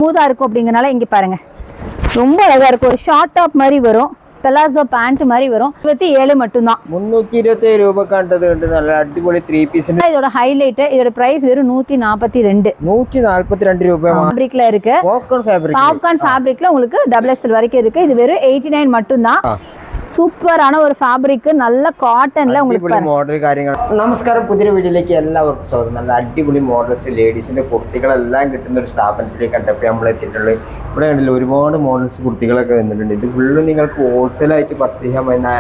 ஸ்மூத்தாக இருக்கும் அப்படிங்கிறனால இங்கே பாருங்கள் ரொம்ப அழகாக இருக்கும். ஒரு ஷார்ட் டாப் மாதிரி வரும், பெலாசோ பேண்ட் மாதிரி வரும். 27 மட்டும்தான். 327 രൂപക്കാണ്ടത് ഉണ്ട്. നല്ല അടിപൊളി 3 പീസിന്റെ. இதோட ஹைலைட், இதோட பிரைஸ் வெறும் 142. 142 രൂപ. ஃபேப்ரிக்ல இருக்கு. பாப்கார்ன் ஃபேப்ரிக்ல உங்களுக்கு XXL வரைக்கும் இருக்கு. இது வெறும் 89 மட்டும்தான். സൂപ്പറാണ് ഒരു ഫാബ്രിക് നല്ല കോട്ടണില് അടിപൊളി മോഡൽ കാര്യങ്ങൾ. നമസ്കാരം, പുതിയൊരു വീഡിയോയിലേക്ക് എല്ലാവർക്കും സ്വാഗതം. നല്ല അടിപൊളി മോഡൽസ് ലേഡീസിന്റെ കുർത്തികളെല്ലാം കിട്ടുന്ന ഒരു സ്ഥാപനത്തിലേക്കാണ് ഇപ്പോൾ നമ്മൾ എത്തിയിട്ടുള്ളത്. ഇവിടെ കണ്ടില്ല ഒരുപാട് മോഡൽസ് കുർത്തികളൊക്കെ വന്നിട്ടുണ്ട്. ഇത് ഫുള്ള് നിങ്ങൾക്ക് ഹോൾസെയിലായിട്ട് പർച്ചേസ് ചെയ്യാൻ പറ്റുന്ന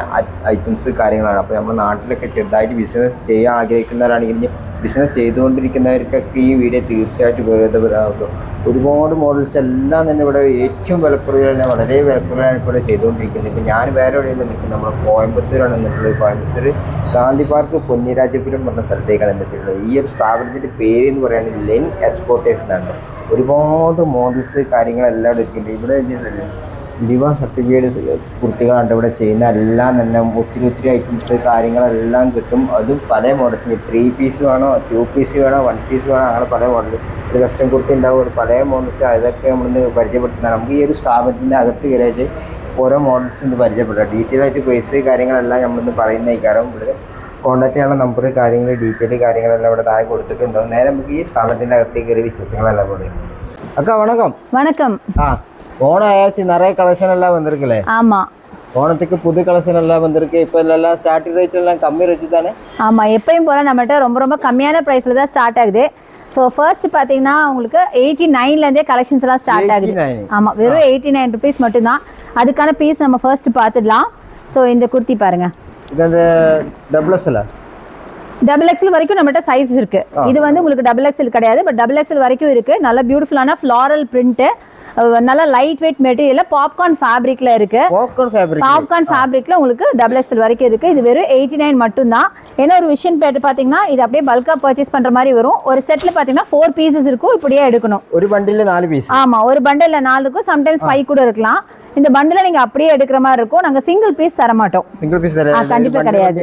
ഐറ്റംസ് കാര്യങ്ങളാണ്. അപ്പോൾ നമ്മുടെ നാട്ടിലൊക്കെ ചെറുതായിട്ട് ബിസിനസ് ചെയ്യാൻ ആഗ്രഹിക്കുന്നവരാണെങ്കിൽ ബിസിനസ് ചെയ്തുകൊണ്ടിരിക്കുന്നവർക്കൊക്കെ ഈ വീഡിയോ തീർച്ചയായിട്ടും ഉപയോഗപ്രദമാകും. ഒരുപാട് മോഡൽസ് എല്ലാം തന്നെ ഇവിടെ ഏറ്റവും വിലക്കുറവിലാണ്, വളരെ വിലക്കുറവിലാണ് ഇവിടെ ചെയ്തുകൊണ്ടിരിക്കുന്നത്. ഇപ്പോൾ ഞാൻ വേറെ എവിടെയെല്ലാം നിൽക്കുന്നത് നമ്മൾ കോയമ്പത്തൂരാണ് നിന്നിട്ടുള്ളത്. കോയമ്പത്തൂർ ഗാന്ധി പാർക്ക് പൊന്നിരാജപുരം പറഞ്ഞ സ്ഥലത്തേക്കാണ് നിന്നിട്ടുള്ളത്. ഈ ഒരു സ്ഥാപനത്തിൻ്റെ പേര് എന്ന് പറയുന്നത് ലെൻ എക്സ്പോർട്ടേഴ്സ് എന്നാണ്. ഒരുപാട് മോഡൽസ് കാര്യങ്ങളെല്ലാം എടുക്കുന്നുണ്ട്. ഇവിടെ ലിവ സർട്ടിഫിക്കറ്റ് കുർത്തികളാണ് ഇവിടെ ചെയ്യുന്ന. എല്ലാം തന്നെ ഒത്തിരി ഐറ്റംസ് കാര്യങ്ങളെല്ലാം കിട്ടും. അതും പല മോഡൽസിന് 3 പീസ് വേണോ, 2 പീസ് വേണോ, 1 പീസ് വേണോ, അങ്ങനെ പല മോഡൽ. ഒരു കസ്റ്റം കുർത്തി ഉണ്ടാവും, ഒരു പല മോഡൽസ്. അതൊക്കെ നമ്മളിന്ന് പരിചയപ്പെടുത്തുന്നതാണ്. നമുക്ക് ഈ ഒരു സ്ഥാപനത്തിൻ്റെ അകത്ത് കയറിയിട്ട് ഓരോ മോഡൽസ് ഒന്ന് പരിചയപ്പെടുക. ഡീറ്റെയിൽ ആയിട്ട് പ്രൈസ് കാര്യങ്ങളെല്ലാം നമ്മളിന്ന് പറയുന്നതായിരിക്കും. ഇവിടെ കോൺടാക്ട് ചെയ്യാനുള്ള നമ്പർ കാര്യങ്ങൾ ഡീറ്റെയിൽ കാര്യങ്ങളെല്ലാം ഇവിടെ താഴെ കൊടുത്തിട്ടുണ്ടാവും. നേരെ നമുക്ക് ഈ സ്ഥാപനത്തിൻ്റെ അകത്തേക്ക് കയറി വിശേഷങ്ങളെല്ലാം കൊടുക്കും. அக்கா வணக்கம். வணக்கம். ஓணம் ஆயாச்சு, நிறைய கலெக்ஷன் எல்லாம் வந்திருக்குல்ல? ஆமா, ஓணத்துக்கு புது கலெக்ஷன் எல்லாம் வந்திருக்கு. இப்போ எல்லாம் ஸ்டார்டிங் ரேட் எல்லாம் கம்மி ரேட் தானே? ஆமா, எப்பயும் போல நம்மகிட்ட ரொம்ப கம்மியான பிரைஸ்ல தான் ஸ்டார்ட் ஆகுது. ஸோ ஃபர்ஸ்ட் பார்த்தீங்கன்னா உங்களுக்கு 89லேருந்தே கலெக்ஷன்ஸ் எல்லாம் ஸ்டார்ட் ஆகுது. ஆமாம், வெறும் 89 ருபீஸ் மட்டும்தான். அதுக்கான பீஸ் நம்ம ஃபர்ஸ்ட் பார்த்துடலாம். ஸோ இந்த குர்த்தி பாருங்க, இது அந்த XXL வரைக்கும் நம்மகிட்ட சைஸ் இருக்கு. இது வந்து உங்களுக்கு XXL கிடையாது, பட் XXL வரைக்கும் இருக்கு. நல்ல பியூட்டிஃபுல்லான ஃப்ளாரல் பிரிண்ட், நல்ல லைட் வெயிட் மெட்டீரியல், பாப்கார்ன் ஃபேப்ரிக்ல இருக்கு. பாப்கார்ன் ஃபேப்ரிக்ல உங்களுக்கு XXL வரைக்கும் இருக்கு. இது வெறும் 89 மட்டும்தான். என்ன ஒரு விஷயம் பாத்தீங்கன்னா, இது அப்படியே பல்கா பர்ச்சேஸ் பண்ற மாதிரி வரும். ஒரு செட்ல பாத்தீங்கன்னா 4 பீசஸ் இருக்கும். இப்படியே எடுக்கணும். ஒரு பண்டில்ல 4 பீஸ். ஆமா, ஒரு பண்டில்ல 4 இருக்கும். சம்டைம்ஸ் 5 கூட இருக்கலாம். இந்த பண்டில நீங்க அப்படியே எடுக்கிற மாதிரி இருக்கும். நாங்க சிங்கிள் பீஸ் தர மாட்டோம். சிங்கிள் பீஸ் கண்டிப்பா கிடையாது.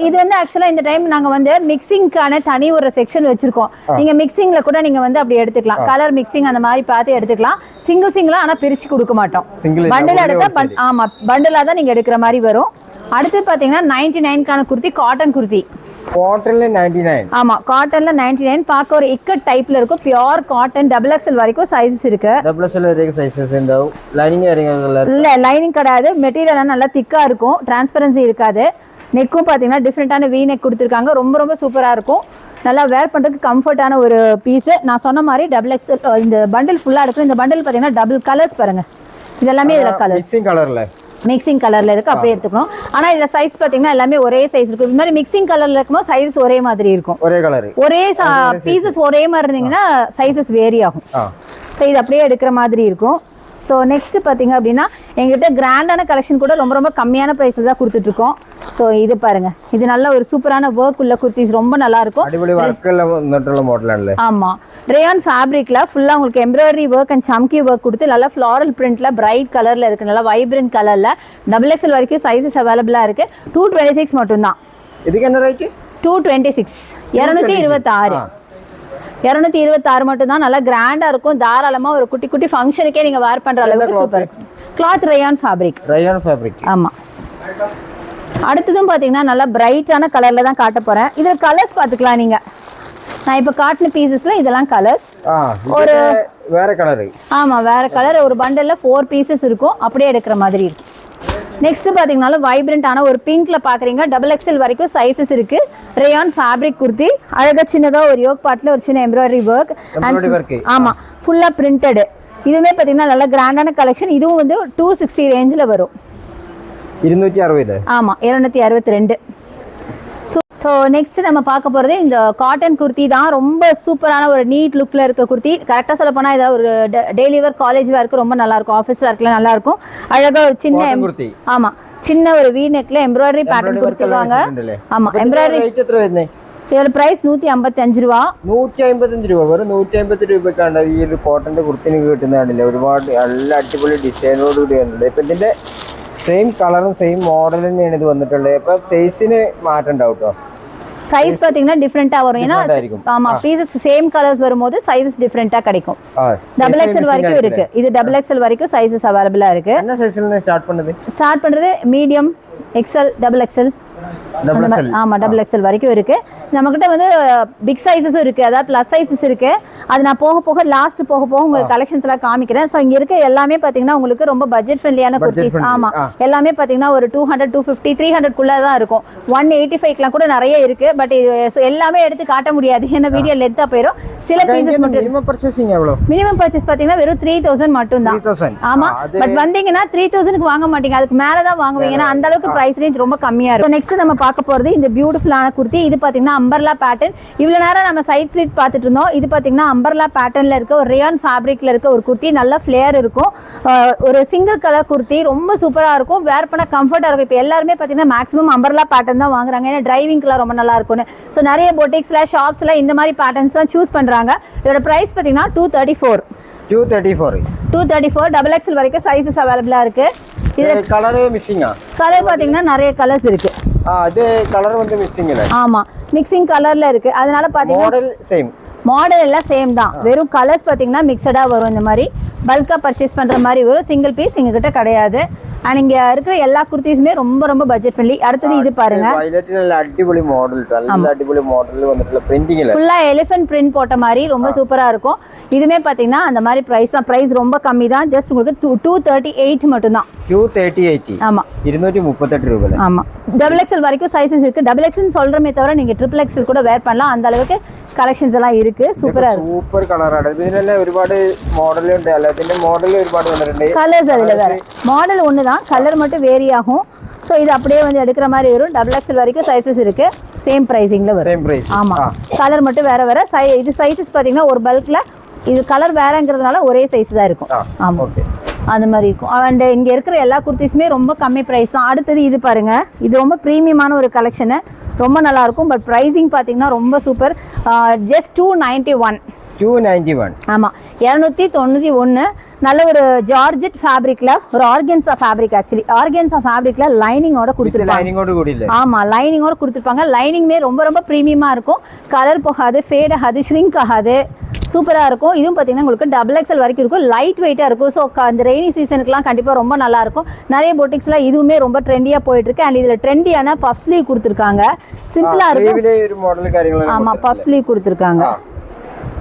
இது வந்து ஆக்சுவலா இந்த டைம் நாங்க வந்து மிக்சிங்கான தனி ஒரு செக்ஷன் வச்சிருக்கோம். நீங்க மிக்சிங்ல கூட நீங்க வந்து அப்படி எடுத்துக்கலாம். கலர் மிக்சிங் அந்த மாதிரி பார்த்து எடுத்துக்கலாம். சிங்கிளா ஆனா பிரிச்சு கொடுக்க மாட்டோம். பண்டில் எடுத்தா ஆமா பண்டிலா தான் நீங்க எடுக்கிற மாதிரி வரும். அடுத்து பாத்தீங்கன்னா 99க்கான குர்த்தி, காட்டன் குர்த்தி. காட்டன்ல 99. ஆமா, காட்டன்ல 99. பார்க்க ஒரு இக்கட் டைப்ல இருக்கும். பியூர் காட்டன் XXL வரைக்கும் சைஸஸ் இருக்கு. XXL வரைக்கும் சைஸஸ் இருந்தா லைனிங் இல்ல, லைனிங் கிடையாது. மெட்டீரியல் நல்லா திக்கா இருக்கும், டிரான்ஸ்பரன்சி இருக்காது. நெக்கும் பாத்தீங்கன்னா டிஃப்ரெண்டான வி நெக் கொடுத்துருக்காங்க. ரொம்ப சூப்பரா இருக்கும். நல்லா வேர் பண்றதுக்கு கம்ஃபர்ட்டான ஒரு பீஸ். நான் சொன்ன மாதிரி XXL இந்த பண்டில் ஃபுல்லா இருக்கு. இந்த பண்டில் பாத்தீங்கன்னா டபுள் கலர்ஸ் பாருங்க. இதெல்லாமே இதுல கலர்ஸ் மிக்சிங் கலர்ல இருக்கு. அப்படியே எடுத்துக்கணும். ஆனா இதுல சைஸ் பாத்தீங்கன்னா எல்லாமே ஒரே சைஸ் இருக்கும். இந்த மாதிரி மிக்சிங் கலர்ல இருக்கும்போது சைஸ் ஒரே மாதிரி இருக்கும். ஒரே கலர், ஒரே பீசஸ் ஒரே மாதிரி இருந்தீங்கன்னா சைஸஸ் வேரி ஆகும். ஸோ இது அப்படியே எடுக்கிற மாதிரி இருக்கும். ஸோ நெக்ஸ்ட் பார்த்தீங்க அப்படின்னா எங்ககிட்ட கிராண்டான கலெக்ஷன் கூட ரொம்ப கம்மியான ப்ரைஸில் தான் கொடுத்துட்ருக்கோம். ஸோ இது பாருங்க, இது நல்ல ஒரு சூப்பரான ஒர்க் உள்ள குர்த்திஸ், ரொம்ப நல்லா இருக்கும். ஆமாம், ரேயான் ஃபேப்ரிக்ல ஃபுல்லாக உங்களுக்கு எம்ப்ராய்டரி ஒர்க் அண்ட் சம்கி ஒர்க் கொடுத்து நல்லா ஃப்ளாரல் பிரிண்ட்ல பிரைட் கலர்ல இருக்கு. நல்லா வைப்ரண்ட் கலர்ல XXL வரைக்கும் சைஸஸ் அவைலபிளா இருக்கு. 226 மட்டும்தான். இதுக்கு என்ன ரேட்? 226, 226. 226 மட்டும் தான். நல்லா கிராண்டா இருக்கும். தாராளமா ஒரு குட்டி ஃபங்க்ஷனுக்கே நீங்க வேர் பண்ற அளவுக்கு சூப்பர். Cloth rayon fabric. ஆமா. அடுத்ததும் பாத்தீங்கன்னா நல்லா பிரைட்டான கலர்ல தான் காட்ட போறேன். இதுல கலர்ஸ் பாத்துக்கலாம் நீங்க. நான் இப்ப காட்டின பீசஸ்ல இதெல்லாம் கலர்ஸ். ஒரு வேற கலர். ஆமா, வேற கலர். ஒரு பண்டல்ல 4 பீசஸ் இருக்கும். அப்படியே எடுக்கிற மாதிரி இருக்கும். நெக்ஸ்ட் பாத்தீங்கன்னா வைப்ரண்டான ஒரு பிங்க்ல பாக்குறீங்க. XXL வரைக்கும் சைஸஸ் இருக்கு. ரேயான் ஃபேப்ரிக் குர்த்தி, அழகா சின்னதா ஒரு யோக் பார்ட்ல ஒரு சின்ன எம்ப்ராய்டரி ஒர்க். ஆமா, ஃபுல்லா பிரிண்டட். இதுவுமே பாத்தீங்கன்னா நல்ல கிராண்டான கலெக்ஷன். இதுவும் வந்து 260 ரேஞ்சில் வரும். 260. ஆமா, 262. ஸோ நெக்ஸ்ட் நம்ம பார்க்க போகிறது இந்த காட்டன் குர்த்தி தான். ரொம்ப சூப்பரான ஒரு நீட் லுக்கில் இருக்க குர்த்தி. கரெக்டாக சொல்ல போனால் ஏதாவது ஒரு டெய்லி வேர், காலேஜ் வேர்க்கு ரொம்ப நல்லாயிருக்கும். ஆஃபீஸ் வேர்க்கில் நல்லாயிருக்கும். அழகாக ஒரு சின்ன ஆமாம் சின்ன ஒரு வி நெக்ல எம்ப்ராய்டரி பேட்டர்ன் கொடுத்துருவாங்க. ஆமாம், எம்ப்ராய்டரி. இதோட பிரைஸ் 155 രൂപ. 155 രൂപ. വെറും 150 രൂപയ്ക്കാണ് ഈ ഒരു കോട്ടന്റെ കുർത്തിന് കിട്ടുന്നതാണല്ലേ. ഒരുപാട് നല്ല അടിപൊളി ഡിസൈനോട് കൂടിയാണല്ലോ. ഇപ്പം ഇതിന്റെ സെയിം കളറും സെയിം മോഡൽ തന്നെയാണ് ഇത് വന്നിട്ടുള്ളത്. അപ്പം സൈസിന് മാറ്റം ഉണ്ടാവും കേട്ടോ. சைஸ் பாத்தீங்கன்னா டிஃபரெண்டா வரும் ஏன்னா ஆமா பீசஸ் சேம் கலர்ஸ் வரும்போது சைஸஸ் டிஃபரெண்டா கிடைக்கும் டபுள் எக்ஸ்எல் வரைக்கும் இருக்கு இது டபுள் எக்ஸ்எல் வரைக்கும் சைஸஸ் அவைலபிளா இருக்கு என்ன சைஸ்ல ஸ்டார்ட் பண்றது மீடியம் எக்ஸ்எல் டபுள் எக்ஸ்எல் ஆமா டபுள் எக்ஸ்எல் வரைக்கும் இருக்கு நம்மகிட்ட வந்து பிக் சைஸஸும் இருக்கு அதாவது பிளஸ் சைஸஸ் இருக்கு அது நான் போக போக லாஸ்ட் போக போக உங்களுக்கு கலெக்ஷன்ஸ் எல்லாம் காமிக்கிறேன் ஸோ இங்க இருக்க எல்லாமே பாத்தீங்கன்னா உங்களுக்கு ரொம்ப பட்ஜெட் ஃப்ரெண்ட்லியான குர்த்திஸ் ஆமா எல்லாமே பாத்தீங்கன்னா ஒரு 200 250 300 குள்ள தான் இருக்கும் 185லாம் கூட நிறைய இருக்கு பட் இது எல்லாமே எடுத்து காட்ட முடியாது ஏன்னா வீடியோ லென்த்தா போயிடும் சில பீசஸ் மட்டும் மினிமம் பர்ச்சேசிங் எவ்வளவு மினிமம் பர்ச்சேஸ் பாத்தீங்கன்னா வெறும் 3000 மட்டும் தான் ஆமா பட் வந்தீங்கன்னா 3000க்கு வாங்க மாட்டீங்க அதுக்கு மேல தான் வாங்குவீங்க ஏன்னா அந்த அளவுக்கு பிரைஸ் ரேஞ்ச் ரொம்ப கம்மியா இருக்கும் நெக்ஸ்ட் நம்ம பார்க்க போறது இந்த பியூட்டிஃபுல்லான குர்த்தி இது பாத்தீங்கன்னா அம்பர்லா பேட்டர்ன் இவ்வளவு நேரம் நம்ம சைட் ஸ்லிட் பார்த்துட்டு இருந்தோம் இது பாத்தீங்கன்னா அம்பர்லா பேட்டர்ன்ல இருக்க ஒரு ரேயான் ஃபேப்ரிக்ல இருக்க ஒரு குர்த்தி நல்ல ஃபிளேர் இருக்கும் ஒரு சிங்கிள் கலர் குர்த்தி ரொம்ப சூப்பரா இருக்கும் வேர் பண்ண கம்ஃபர்ட்டா இருக்கும் இப்போ எல்லாருமே பாத்தீங்கன்னா மேக்ஸிமம் அம்பர்லா பேட்டர்ன் தான் வாங்குறாங்க ஏன்னா டிரைவிங்க்குலாம் ரொம்ப நல்லா இருக்கும்னு ஸோ நிறைய பொட்டிக்ஸ்ல ஷாப்ஸ்ல இந்த மாதிரி பேட்டர்ன்ஸ் தான் சூஸ் பண்றாங்க இதோட பிரைஸ் பாத்தீங்கன்னா 234 டபுள் எக்ஸ்எல் வரைக்கும் சைஸஸ் அவைலபிளா இருக்கு இது கலர் மிக்சிங்கா கலர் பாத்தீங்கன்னா நிறைய கலர்ஸ் இருக்கு அது கலர் வந்து மிக்சிங் இல்ல ஆமா மிக்சிங் கலர்ல இருக்கு அதனால பாத்தீங்கன்னா மாடல் சேம் மாடல் எல்லாம் சேம் தான் வெறும் கலர்ஸ் பாத்தீங்கன்னா மிக்சடா வரும் இந்த மாதிரி பல்கா பர்ச்சேஸ் பண்ற மாதிரி வரும் சிங்கிள் பீஸ் எங்க கிட்ட கிடையாது அண்ட் இங்க இருக்கிற எல்லா குர்த்திஸுமே ரொம்ப ரொம்ப பட்ஜெட் ஃப்ரெண்ட்லி அடுத்தது இது பாருங்க அடிபொலி மாடல் நல்ல அடிபொலி மாடல் வந்துட்டு பிரிண்டிங் இல்ல ஃபுல்லா எலிஃபென்ட் பிரிண்ட் போட்ட மாதிரி ரொம்ப சூப்பரா இருக்கும் இதுமே பாத்தீங்கன்னா அந்த மாதிரி பிரைஸ் தான் பிரைஸ் ரொம்ப கம்மி தான் ஜஸ்ட் உங்களுக்கு 238 மட்டும் தான் 238 ஆமா 238 ரூபாய் ஆமா டபுள் எக்ஸ்எல் வரைக்கும் சைஸஸ் இருக்கு டபுள் எக்ஸ்எல் சொல்றமே தவிர நீங்க ட்ரிபிள் எக்ஸ்எல் கூட வேர் பண்ணலாம் அந்த அளவுக்கு கலெக்ஷன்ஸ் எல்லாம் இருக்கு சூப்பரா இருக்கு സൂപ്പർ കളറാണ് ഇതിനെല്ലാം ഒരുപാട് മോഡൽ ഉണ്ട് അല്ല ഇതിന്റെ മോഡൽ ഒരുപാട് വന്നിട്ടുണ്ട് கலர்ஸ் அதுல வேற மாடல் ஒன்று தான் கலர் மட்டும் வேரி ஆகும் ஸோ இது அப்படியே வந்து எடுக்கிற மாதிரி வரும் டபுள் எக்ஸ்எல் வரைக்கும் சைஸஸ் இருக்கு சேம் பிரைசிங்ல வரும் சேம் பிரைஸ் ஆமா கலர் மட்டும் வேற வேற இது சைஸஸ் பாத்தீங்கன்னா ஒரு பல்க்ல இது கலர் வேறங்கிறதுனால ஒரே சைஸ் தான் இருக்கும் ஆமா ஓகே அந்த மாதிரி இருக்கும் அண்ட் இங்க இருக்கிற எல்லா குர்த்திஸுமே ரொம்ப கம்மி பிரைஸ் தான் அடுத்தது இது பாருங்க இது ரொம்ப ப்ரீமியமான ஒரு கலெக்ஷனு ரொம்ப நல்லா இருக்கும் பட் பிரைசிங் பாத்தீங்கன்னா ரொம்ப சூப்பர் ஜஸ்ட் 291 ஆமா 291 நல்ல ஒரு ஜார்ஜெட் ஃபேப்ரிக்ல ஒரு ஆர்கன்ஸா ஃபேப்ரிக் ஆக்சுவலி ஆர்கன்ஸா ஃபேப்ரிக்ல லைனிங்கோட கொடுத்துருப்பாங்க ஆமா லைனிங்கோட கொடுத்துருப்பாங்க லைனிங்மே ரொம்ப ரொம்ப ப்ரீமியமா இருக்கும் கலர் போகாது ஃபேட் ஆகாது ஷ்ரிங்க் ஆகாது சூப்பரா இருக்கும் இதுவும் பாத்தீங்கன்னா உங்களுக்கு டபுள் எக்ஸ்எல் வரைக்கும் இருக்கும் லைட் வெயிட்டா இருக்கும் ஸோ அந்த ரெய்னி சீசனுக்குலாம் கண்டிப்பா ரொம்ப நல்லா இருக்கும் நிறைய பொட்டிக்ஸ்ல இதுவுமே ரொம்ப ட்ரெண்டியா போயிட்டு இருக்கு அண்ட் இதுல ட்ரெண்டியான பஃப் ஸ்லீவ் கொடுத்துருக்காங்க சிம்பிளா இருக்கும் ஆமா பஃப் ஸ்லீவ் கொடுத்துருக்காங்க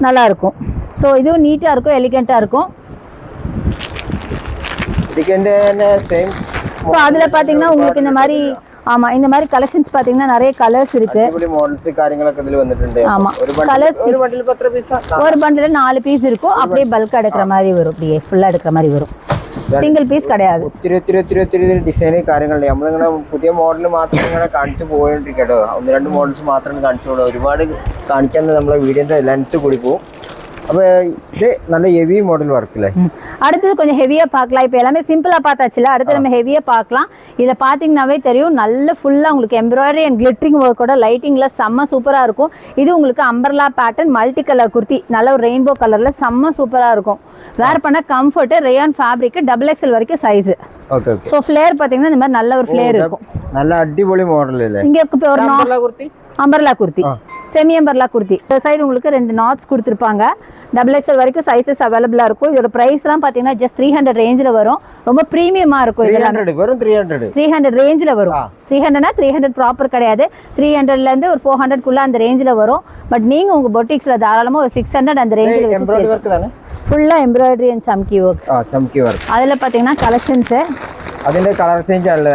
நல்லா இருக்கும் ஸோ இதுவும் நீட்டா இருக்கும் எலிகென்ட்டா இருக்கும் ஸோ அதுல பாத்தீங்கன்னா உங்களுக்கு இந்த மாதிரி ஆமா இந்த மாதிரி கலெக்ஷன்ஸ் பாத்தீங்கன்னா நிறைய கலர்ஸ் இருக்கு மாடல்ஸ் காரியங்களൊക്കെ ഇതിൽ വന്നിട്ടുണ്ട് ஆமா கலர்ஸ் ஒரு பண்டில் 10 பீஸ் ஒரு பண்டில் 4 பீஸ் இருக்கும் அப்படியே பல்கா எடுக்கிற மாதிரி வரும் அப்படியே ஃபுல்லா எடுக்கிற மாதிரி வரும் സിംഗിൾ പീസ് കടയാതെ ഒത്തിരി ഡിസൈൻ കാര്യങ്ങളുണ്ട് നമ്മളിങ്ങനെ പുതിയ മോഡൽ മാത്രം ഇങ്ങനെ കാണിച്ചു പോയിട്ടിരിക്കട്ടോ ഒന്ന് രണ്ട് മോഡൽസ് മാത്രം കാണിച്ചോളൂ ഒരുപാട് കാണിക്കാൻ നമ്മളെ വീഡിയോന്റെ ലെങ്ത് കൂടി പോകും அப்போ இது நல்ல ஹெவி மாடல் ஒர்க் இல்லை அடுத்தது கொஞ்சம் ஹெவியாக பார்க்கலாம் இப்போ எல்லாமே சிம்பிளாக பார்த்தாச்சுல அடுத்து நம்ம ஹெவியாக பார்க்கலாம் இதை பார்த்தீங்கன்னாவே தெரியும் நல்ல ஃபுல்லாக உங்களுக்கு எம்ப்ராய்டரி அண்ட் கிளிட்டரிங் ஒர்க்கோட லைட்டிங்கில் செம்ம சூப்பராக இருக்கும் இது உங்களுக்கு umbrella pattern multi colour kurti நல்ல ஒரு ரெயின்போ கலரில் செம்ம சூப்பராக இருக்கும் வேர் பண்ண comfort rayon fabric double XL வரைக்கும் சைஸ் ஓகே ஸோ ஃப்ளேர் பார்த்தீங்கன்னா இந்த மாதிரி நல்ல ஒரு ஃப்ளேர் இருக்கும் நல்ல அடிபொலி மாடல் இல்லை இங்கே ஒரு umbrella kurti semi umbrella kurti இந்த சைடு உங்களுக்கு 2 நாட்ஸ் கொடுத்துருப்பாங்க டபுள் எக்ஸ்எல் வரைக்கும் சைஸஸ் அவைலபிளா இருக்கும் இதோட பிரைஸ்லாம் பார்த்தீங்கன்னா ஜஸ்ட் 300 ரேஞ்சில் வரும் ரொம்ப ப்ரீமியமா இருக்கும் இதெல்லாம் 300 ரேஞ்சில் வரும் 300னா 300 ப்ராப்பர் கிடையாது 300லேருந்து ஒரு 400க்குள்ள அந்த ரேஞ்சில் வரும் பட் நீங்கள் உங்கள் பொட்டிக்ஸில் தாராளமாக ஒரு 600 அந்த ரேஞ்சில் ஃபுல்லாக எம்ப்ராய்டரி அண்ட் சம்கி ஒர்க் அதில் பார்த்தீங்கன்னா கலெக்ஷன்ஸு അതിന്റെ കളർ ചേഞ്ച് ആണല്ലോ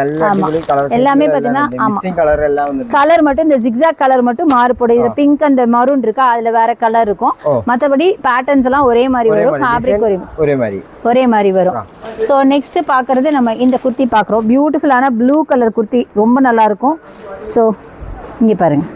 எல்லாமே பாத்தீங்கன்னா மிக்சிங் கலர் எல்லாம் வந்து கலர் மட்டும் இந்த ஜிக்ஸாக் கலர் மட்டும் மாறுபடும் இது பிங்க் அண்ட் மரூன் இருக்கா அதுல வேற கலர் இருக்கும் மத்தபடி பேட்டர்ன்ஸ் எல்லாம் ஒரே மாதிரி வரும் ஃபேப்ரிக் ஒரே மாதிரி வரும் சோ நெக்ஸ்ட் பாக்குறது நம்ம இந்த குர்த்தி பாக்குறோம் பியூட்டிஃபுல்லான ப்ளூ கலர் குர்த்தி ரொம்ப நல்லா இருக்கும் சோ இங்க பாருங்க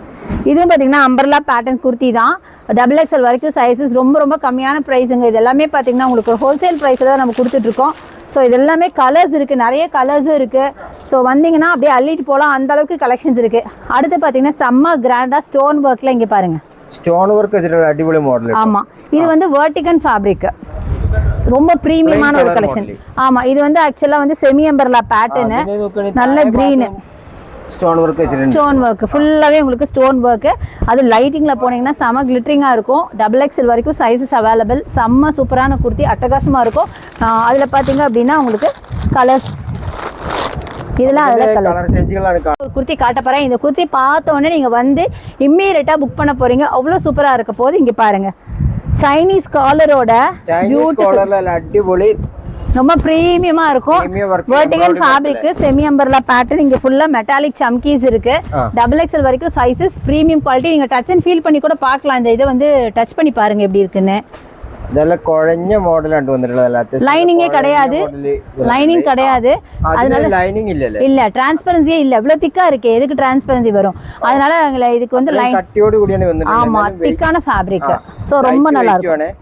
இதுவும் பாத்தீங்கன்னா அம்பர்லா பேட்டர்ன் குர்த்தி தான் டபுள் எக்ஸ்எல் வரைக்கும் சைஸஸ் ரொம்ப ரொம்ப கம்மியான பிரைஸுங்க இது எல்லாமே பாத்தீங்கன்னா உங்களுக்கு ஹோல்சேல் பிரைஸ்ல தான் நம்ம கொடுத்துட்டு இருக்கோம் ஸோ இது எல்லாமே கலர்ஸ் இருக்குது நிறைய கலர்ஸும் இருக்குது ஸோ வந்தீங்கன்னா அப்படியே அள்ளிட்டு போகலாம் அந்த அளவுக்கு கலெக்ஷன்ஸ் இருக்குது அடுத்து பார்த்தீங்கன்னா செம்ம கிராண்டாக ஸ்டோன் ஒர்க்கில் இங்கே பாருங்க ஸ்டோன் ஒர்க் அடிப்படை மாடல் ஆமாம் இது வந்து வெர்டிகன் ஃபேப்ரிக் ரொம்ப ப்ரீமியமான ஒரு கலெக்ஷன் ஆமாம் இது வந்து ஆக்சுவலாக வந்து செமி எம்பர்லா பேட்டர்னு நல்ல க்ரீனு ஸ்டோன் ஒர்க் வச்சிருக்கேன். ஸ்டோன் ஒர்க் ஃபுல்லாகவே உங்களுக்கு ஸ்டோன் ஒர்க்கு. அது லைட்டிங்கில் போனீங்கன்னா செம்ம கிளிட்டரிங்காக இருக்கும். XXL வரைக்கும் சைஸஸ் அவைலபிள். செம்ம சூப்பரான குர்த்தி, அட்டகாசமாக இருக்கும். அதில் பார்த்தீங்க அப்படின்னா உங்களுக்கு கலர்ஸ் இதெல்லாம் அதில் கலர்ஸ். ஒரு குர்த்தி காட்ட போகிறேன். இந்த குர்த்தி பார்த்த உடனே நீங்கள் வந்து இம்மீடியட்டாக புக் பண்ண போகிறீங்க. அவ்வளோ சூப்பராக இருக்க போது. இங்கே பாருங்கள், சைனீஸ் காலரோட அடிப்பொலி, ரொம்ப ப்ரீமியமா இருக்கும். Vertical fabric, semi umbrella pattern. இங்க ஃபுல்லா மெட்டாலிக் சம்கீஸ் இருக்கு. XXL வரைக்கும் சைஸஸ், பிரீமியம் குவாலிட்டி. நீங்க டச் அண்ட் ஃபீல் பண்ணி கூட பார்க்கலாம். இந்த இதை வந்து டச் பண்ணி பாருங்க எப்படி இருக்குன்னு. இதெல்லாம் குழஞ்ச மாடல் ஆண்டு வந்துருக்குது. லைனிங்கே கிடையாது, லைனிங் கிடையாது. அதனால லைனிங் இல்ல டிரான்ஸ்பரன்சியே இல்ல. இவ்வளவு திக்கா இருக்கு, எதுக்கு டிரான்ஸ்பரன்சி வரும்? அதனால இதுக்கு வந்து லைன் கட்டியோடு கூடிய வந்து, ஆமா, திக்கான ஃபேப்ரிக். சோ ரொம்ப நல்லா இருக்கும்.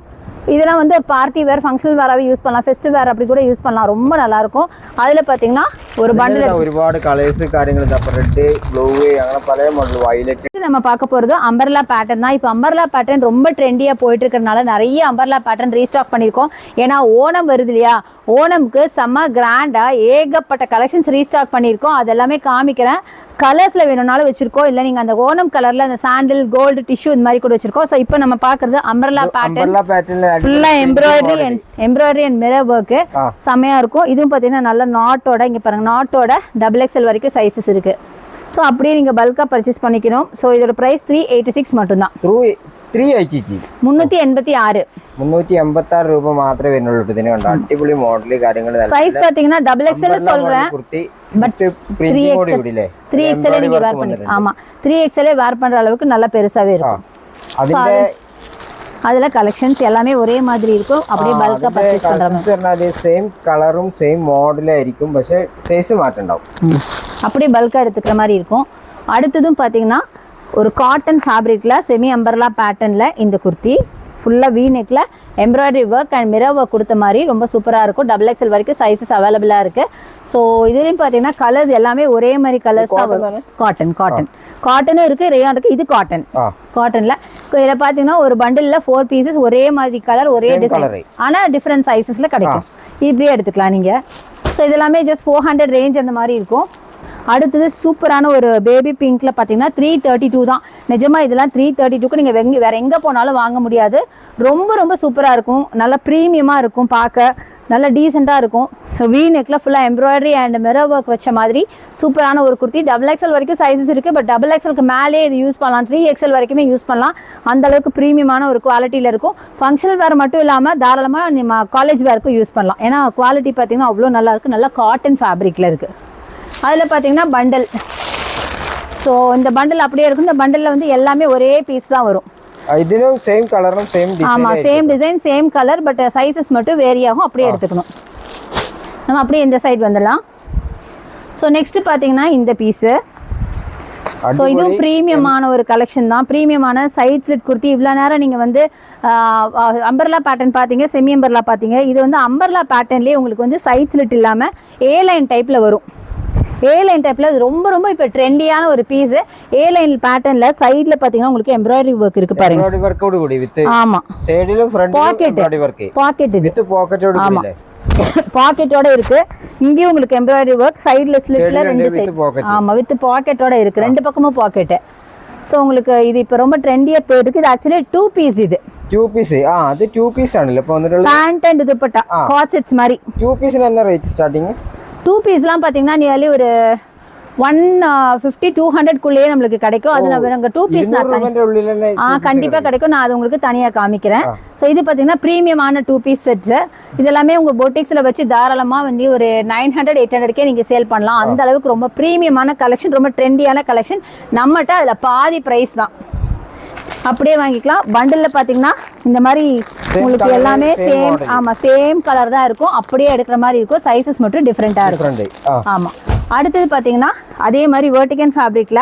இதெல்லாம் வந்து பார்ட்டி வேர், ஃபங்க்ஷனல் வேராவே யூஸ் பண்ணலாம், ஃபெஸ்டிவ் வேர் அப்படி கூட யூஸ் பண்ணலாம். ரொம்ப நல்லா இருக்கும். அதுல பாத்தீங்கன்னா ஒரு பண்டில் ഒരുപാട് കളേഴ്സ് കാര്യങ്ങൾ റെഡ്, ബ്ലൂ, അങ്ങനെ പല മോഡൽ, വയലറ്റ്. நம்ம பார்க்க போறது அம்பர்லா பேட்டர்ன் தான். இப்போ அம்பர்லா பேட்டர்ன் ரொம்ப ட்ரெண்டியா போயிட்டு இருக்கறனால நிறைய அம்பர்லா பேட்டர்ன் ரீஸ்டாக் பண்ணிருக்கோம். ஏன்னா ஓணம் வருது இல்லையா, ஓணம்க்கு செம்ம கிராண்டா ஏகப்பட்ட கலெக்ஷன்ஸ் ரீஸ்டாக் பண்ணியிருக்கோம். அது எல்லாமே காமிக்கிறேன். கலர்ஸ்ல வேணும்னாலும் வச்சிருக்கோம், இல்லை நீங்க அந்த ஓணம் கலர்ல அந்த சாண்டில், கோல்டு, டிஷ்யூ இந்த மாதிரி கூட வச்சிருக்கோம். ஸோ இப்போ நம்ம பார்க்கறது அம்பர்லா பேட்டர்ன். ஃபுல்லா எம்ப்ராய்டரி அண்ட் மிரர் ஒர்க் செம்மையா இருக்கும். இதுவும் பார்த்தீங்கன்னா நல்ல நாட்டோட, இங்க பாருங்க, நாட்டோட XXL வரைக்கும் சைஸஸ் இருக்கு. ஸோ அப்படியே நீங்கள் பல்காக பர்ச்சேஸ் பண்ணிக்கணும். ஸோ இதோட ப்ரைஸ் 386 மட்டும்தான். 386 രൂപ മാത്രമേ വരുന്നുള്ളൂ. ഇതിന് കണ്ടോ അടിപൊളി മോഡൽ കാര്യങ്ങൾ. സൈസ് பாத்தீங்கன்னா XXL சொல்றேன், பட் 3XL நீங்க வேர் பண்ணிக்கலாம். ஆமா, 3XL வேர் பண்ற அளவுக்கு நல்ல பெருசாவே இருக்கும். அதுல கலெக்ஷன்ஸ் எல்லாமே ஒரே மாதிரி இருக்கும். அப்படியே பல்கா பர்ச்சேஸ் பண்றாங்க. சேம் கலரும் சேம் மாடல் ஆയിരിക്കും, പക്ഷേ சைஸ் மாற்றம் ഉണ്ടാവും. அப்படியே பல்கா எடுத்துக்கிற மாதிரி இருக்கும். அடுத்ததும் பாத்தீங்கன்னா ஒரு காட்டன் ஃபேப்ரிக்ல செமி அம்பர்லா பேட்டர்ன்ல இந்த குர்த்தி ஃபுல்லாக வீ நெக்கில் embroidery work and mirror work கொடுத்த மாதிரி ரொம்ப சூப்பராக இருக்கும். XXL வரைக்கும் சைஸஸ் அவைலபிளாக இருக்குது. ஸோ இதுலேயும் பார்த்தீங்கன்னா கலர்ஸ் எல்லாமே ஒரே மாதிரி கலர்ஸ் தான் வரும். காட்டனும் இருக்குது, ரேயான் இருக்குது. இது காட்டனில் இதில் பார்த்தீங்கன்னா ஒரு பண்டிலில் 4 பீசஸ் ஒரே மாதிரி கலர், ஒரே டிசைன், ஆனால் டிஃப்ரெண்ட் சைஸஸில் கிடைக்கும். இப்படியே எடுத்துக்கலாம் நீங்கள். ஸோ இதெல்லாமே ஜஸ்ட் 400 ரேஞ்ச் அந்த மாதிரி இருக்கும். அடுத்தது சூப்பரான ஒரு பேபி பிங்க்ல பார்த்தீங்கன்னா 332 தான். நிஜமா இதெல்லாம் 332க்கு நீங்கள் வேற எங்கே போனாலும் வாங்க முடியாது. ரொம்ப ரொம்ப சூப்பராக இருக்கும், நல்ல ப்ரீமியமாக இருக்கும், பார்க்க நல்ல டீசெண்டாக இருக்கும். ஸோ வீ நெக்கில் ஃபுல்லாக எம்ப்ராய்டரி அண்ட் மிரர் ஒர்க் வச்ச மாதிரி சூப்பரான ஒரு குர்த்தி. XXL வரைக்கும் சைஸஸ் இருக்குது, பட் XXLக்கு மேலே இது யூஸ் பண்ணலாம், 3XL வரைக்குமே யூஸ் பண்ணலாம். அந்த அளவுக்கு ப்ரீமியமான ஒரு குவாலிட்டியில் இருக்கும். ஃபங்க்ஷனல் வேர் மட்டும் இல்லாமல் தாராளமாக நம்ம காலேஜ் வேருக்கும் யூஸ் பண்ணலாம். ஏன்னா குவாலிட்டி பார்த்தீங்கன்னா அவ்வளோ நல்லா இருக்குது, நல்லா காட்டன் ஃபேப்ரிக்கில் இருக்குது. அதில் பார்த்தீங்கன்னா பண்டல். ஸோ இந்த பண்டல் அப்படியே இருக்கும். இந்த பண்டலில் வந்து எல்லாமே ஒரே பீஸ் தான் வரும். இதுவும் சேம் கலரும் சேம் டிசைன். ஆமா, same design same colour, but sizes மட்டும் வேரி ஆகும். அப்படியே எடுத்துக்கணும். நம்ம அப்படியே இந்த சைடு வந்துடலாம். ஸோ நெக்ஸ்ட் பார்த்தீங்கன்னா இந்த பீஸு. ஸோ இதுவும் ப்ரீமியமான ஒரு கலெக்ஷன் தான். ப்ரீமியமான சைட் ஸ்லிட் குர்த்தி. இவ்வளோ நேரம் நீங்கள் வந்து அம்பர்லா பேட்டர்ன் பார்த்தீங்க, செமி அம்பர்லா பார்த்தீங்க. இது வந்து அம்பர்லா பேட்டர்ன்லேயே உங்களுக்கு வந்து சைட் ஸ்லிட் இல்லாமல் A-லைன் டைப்பில் வரும். A-லைன் டைப்பில் அது ரொம்ப ரொம்ப இப்போ ட்ரெண்டியான ஒரு பீஸ். A-லைன் பேட்டர்ன்ல சைடில் பார்த்தீங்கன்னா உங்களுக்கு எம்ப்ராய்டரி ஒர்க் இருக்கு பாருங்க. எம்ப்ராய்டரி ஒர்க்கோட கூடி வித் ஆமா, சைடிலும் ஃப்ரண்ட்ல எம்ப்ராய்டரி ஒர்க். பாக்கெட் இது வித் பாக்கெட்டோட கூடில. பாக்கெட்டோட இருக்கு. இங்கேயும் உங்களுக்கு எம்ப்ராய்டரி ஒர்க் சைடுல ஸ்லிட்ல ரெண்டு சைடு. ஆமா, வித் பாக்கெட்டோட இருக்கு, ரெண்டு பக்கமும் பாக்கெட். ஸோ உங்களுக்கு இது இப்போ ரொம்ப ட்ரெண்டியா போயிட்டு இருக்கு. இது ஆக்சுவலி 2 பீஸ். இது 2 பீஸ். அது 2 பீஸ் ஆனல இப்போ வந்துள்ள பேண்ட் அண்ட் துப்பட்டா காட் செட்ஸ் மாதிரி. 2 பீஸ்ல என்ன ரேட் ஸ்டார்டிங்? 2 பீஸ்லாம் பார்த்தீங்கன்னா நியர்லி ஒரு 150-200 குள்ளேயே நம்மளுக்கு கிடைக்கும். அது நாங்கள் 2 பீஸ் கண்டிப்பாக கிடைக்கும். நான் அது உங்களுக்கு தனியாக காமிக்கிறேன். ஸோ இது பார்த்தீங்கன்னா ப்ரீமியமான 2 பீஸ் செட்ஸ். இதெல்லாமே உங்கள் பொட்டிக்ஸில் வச்சு தாராளமாக வந்து ஒரு 900-800கே நீங்கள் சேல் பண்ணலாம். அந்த அளவுக்கு ரொம்ப ப்ரீமியமான கலெக்ஷன், ரொம்ப ட்ரெண்டியான கலெக்ஷன். நம்மகிட்ட அதில் பாதி ப்ரைஸ் தான். அப்படியே வாங்கிக்கலாம். பண்டில் பார்த்தீங்கன்னா இந்த மாதிரி உங்களுக்கு எல்லாமே சேம். ஆமா, சேம் கலர் தான் இருக்கும். அப்படியே எடுக்கிற மாதிரி இருக்கும். சைஸஸ் மட்டும் டிஃப்ரெண்ட்டாக இருக்கும். ஆமா. அடுத்தது பார்த்தீங்கன்னா அதே மாதிரி வெர்டிகல் ஃபேப்ரிக்ல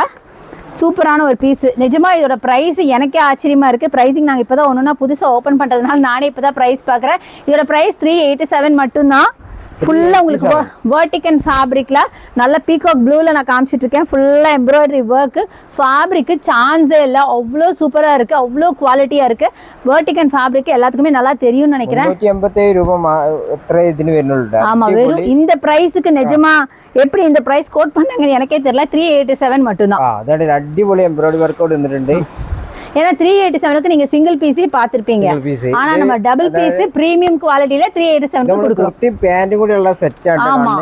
சூப்பரான ஒரு பீஸ். நிஜமா இதோட ப்ரைஸ் எனக்கே ஆச்சரியமா இருக்கு. ப்ரைஸிங் நாங்கள் இப்போ தான் ஒன்றுனா புதுசாக ஓப்பன் பண்ணுறதுனால நானே இப்போ தான் ப்ரைஸ் பார்க்குறேன். இதோட ப்ரைஸ் 387 மட்டும்தான். ஃபுல்லாக உங்களுக்கு வேர்டிகன் ஃபேப்ரிக்ல நல்ல பீகாக் ப்ளூவில் நான் காமிச்சிட்டு இருக்கேன். ஃபுல்லாக எம்ப்ராய்டரி ஒர்க்கு, ஃபேப்ரிக்கு சான்ஸே இல்லை, அவ்வளோ சூப்பராக இருக்குது, அவ்வளோ குவாலிட்டியாக இருக்குது. வேர்டிகன் ஃபேப்ரிக் எல்லாத்துக்குமே நல்லா தெரியும்னு நினைக்கிறேன். 187 രൂപ എത്ര ഇതിന് വരുന്നുള്ളൂ. ஆமாம், வெறும் இந்த ப்ரைஸுக்கு நிஜமா எப்படி இந்த ப்ரைஸ் கோட் பண்ணாங்கன்னு எனக்கே தெரியல. 387 மட்டும்தான். അതാണ് അടിപൊളി എംബ്രോയിഡറി വർക്കൗട്ട് വന്നിട്ടുണ്ട്. ஏன்னா 387க்கு நீங்க சிங்கிள் பீஸே பார்த்திருப்பீங்க. ஆனா நம்ம டபுள் பீஸ் பிரீமியம் குவாலிட்டில 387க்கு கொடுக்குறோம். കുർത്തി പാന്റും കൂടി ഉള്ള സെറ്റ് ആണ്. ஆமா,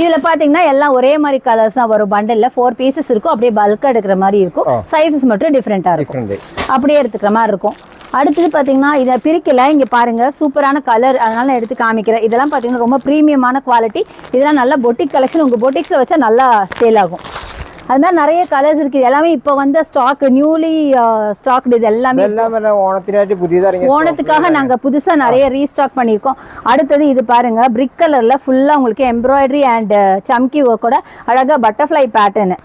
இதுல பாத்தீங்கன்னா எல்லாம் ஒரே மாதிரி கலர்ஸ் தான் வரும். பண்டல்ல 4 பீசஸ் இருக்கும். அப்படியே பல்கா எடுக்கிற மாதிரி இருக்கும். சைஸஸ் மட்டும் டிஃபரெண்டா இருக்கும். அப்படியே எடுத்துக்கிற மாதிரி இருக்கும். அடுத்தது பாத்தீங்கன்னா இதை பிரிக்கல, இங்க பாருங்க சூப்பரான கலர், அதனால நான் எடுத்து காமிக்கிறேன். இதெல்லாம் பாத்தீங்கன்னா ரொம்ப பிரீமியமான குவாலிட்டி. இதெல்லாம் நல்ல பொட்டிக் கலெக்ஷன். உங்க பொட்டிக்ஸ்ல வச்சா நல்லா சேல் ஆகும். அது மாதிரி நிறைய கலர்ஸ் இருக்குது. எல்லாமே இப்போ வந்த ஸ்டாக், நியூலி ஸ்டாக். இது எல்லாமே ஓணத்துக்காக நாங்கள் புதுசாக நிறைய ரீஸ்டாக் பண்ணியிருக்கோம். அடுத்தது இது பாருங்க, பிரிக் கலரில் ஃபுல்லாக உங்களுக்கு எம்ப்ராய்டரி அண்ட் சம்கி ஒர்க்கோட அழகாக பட்டர்ஃப்ளை பேட்டர்னு.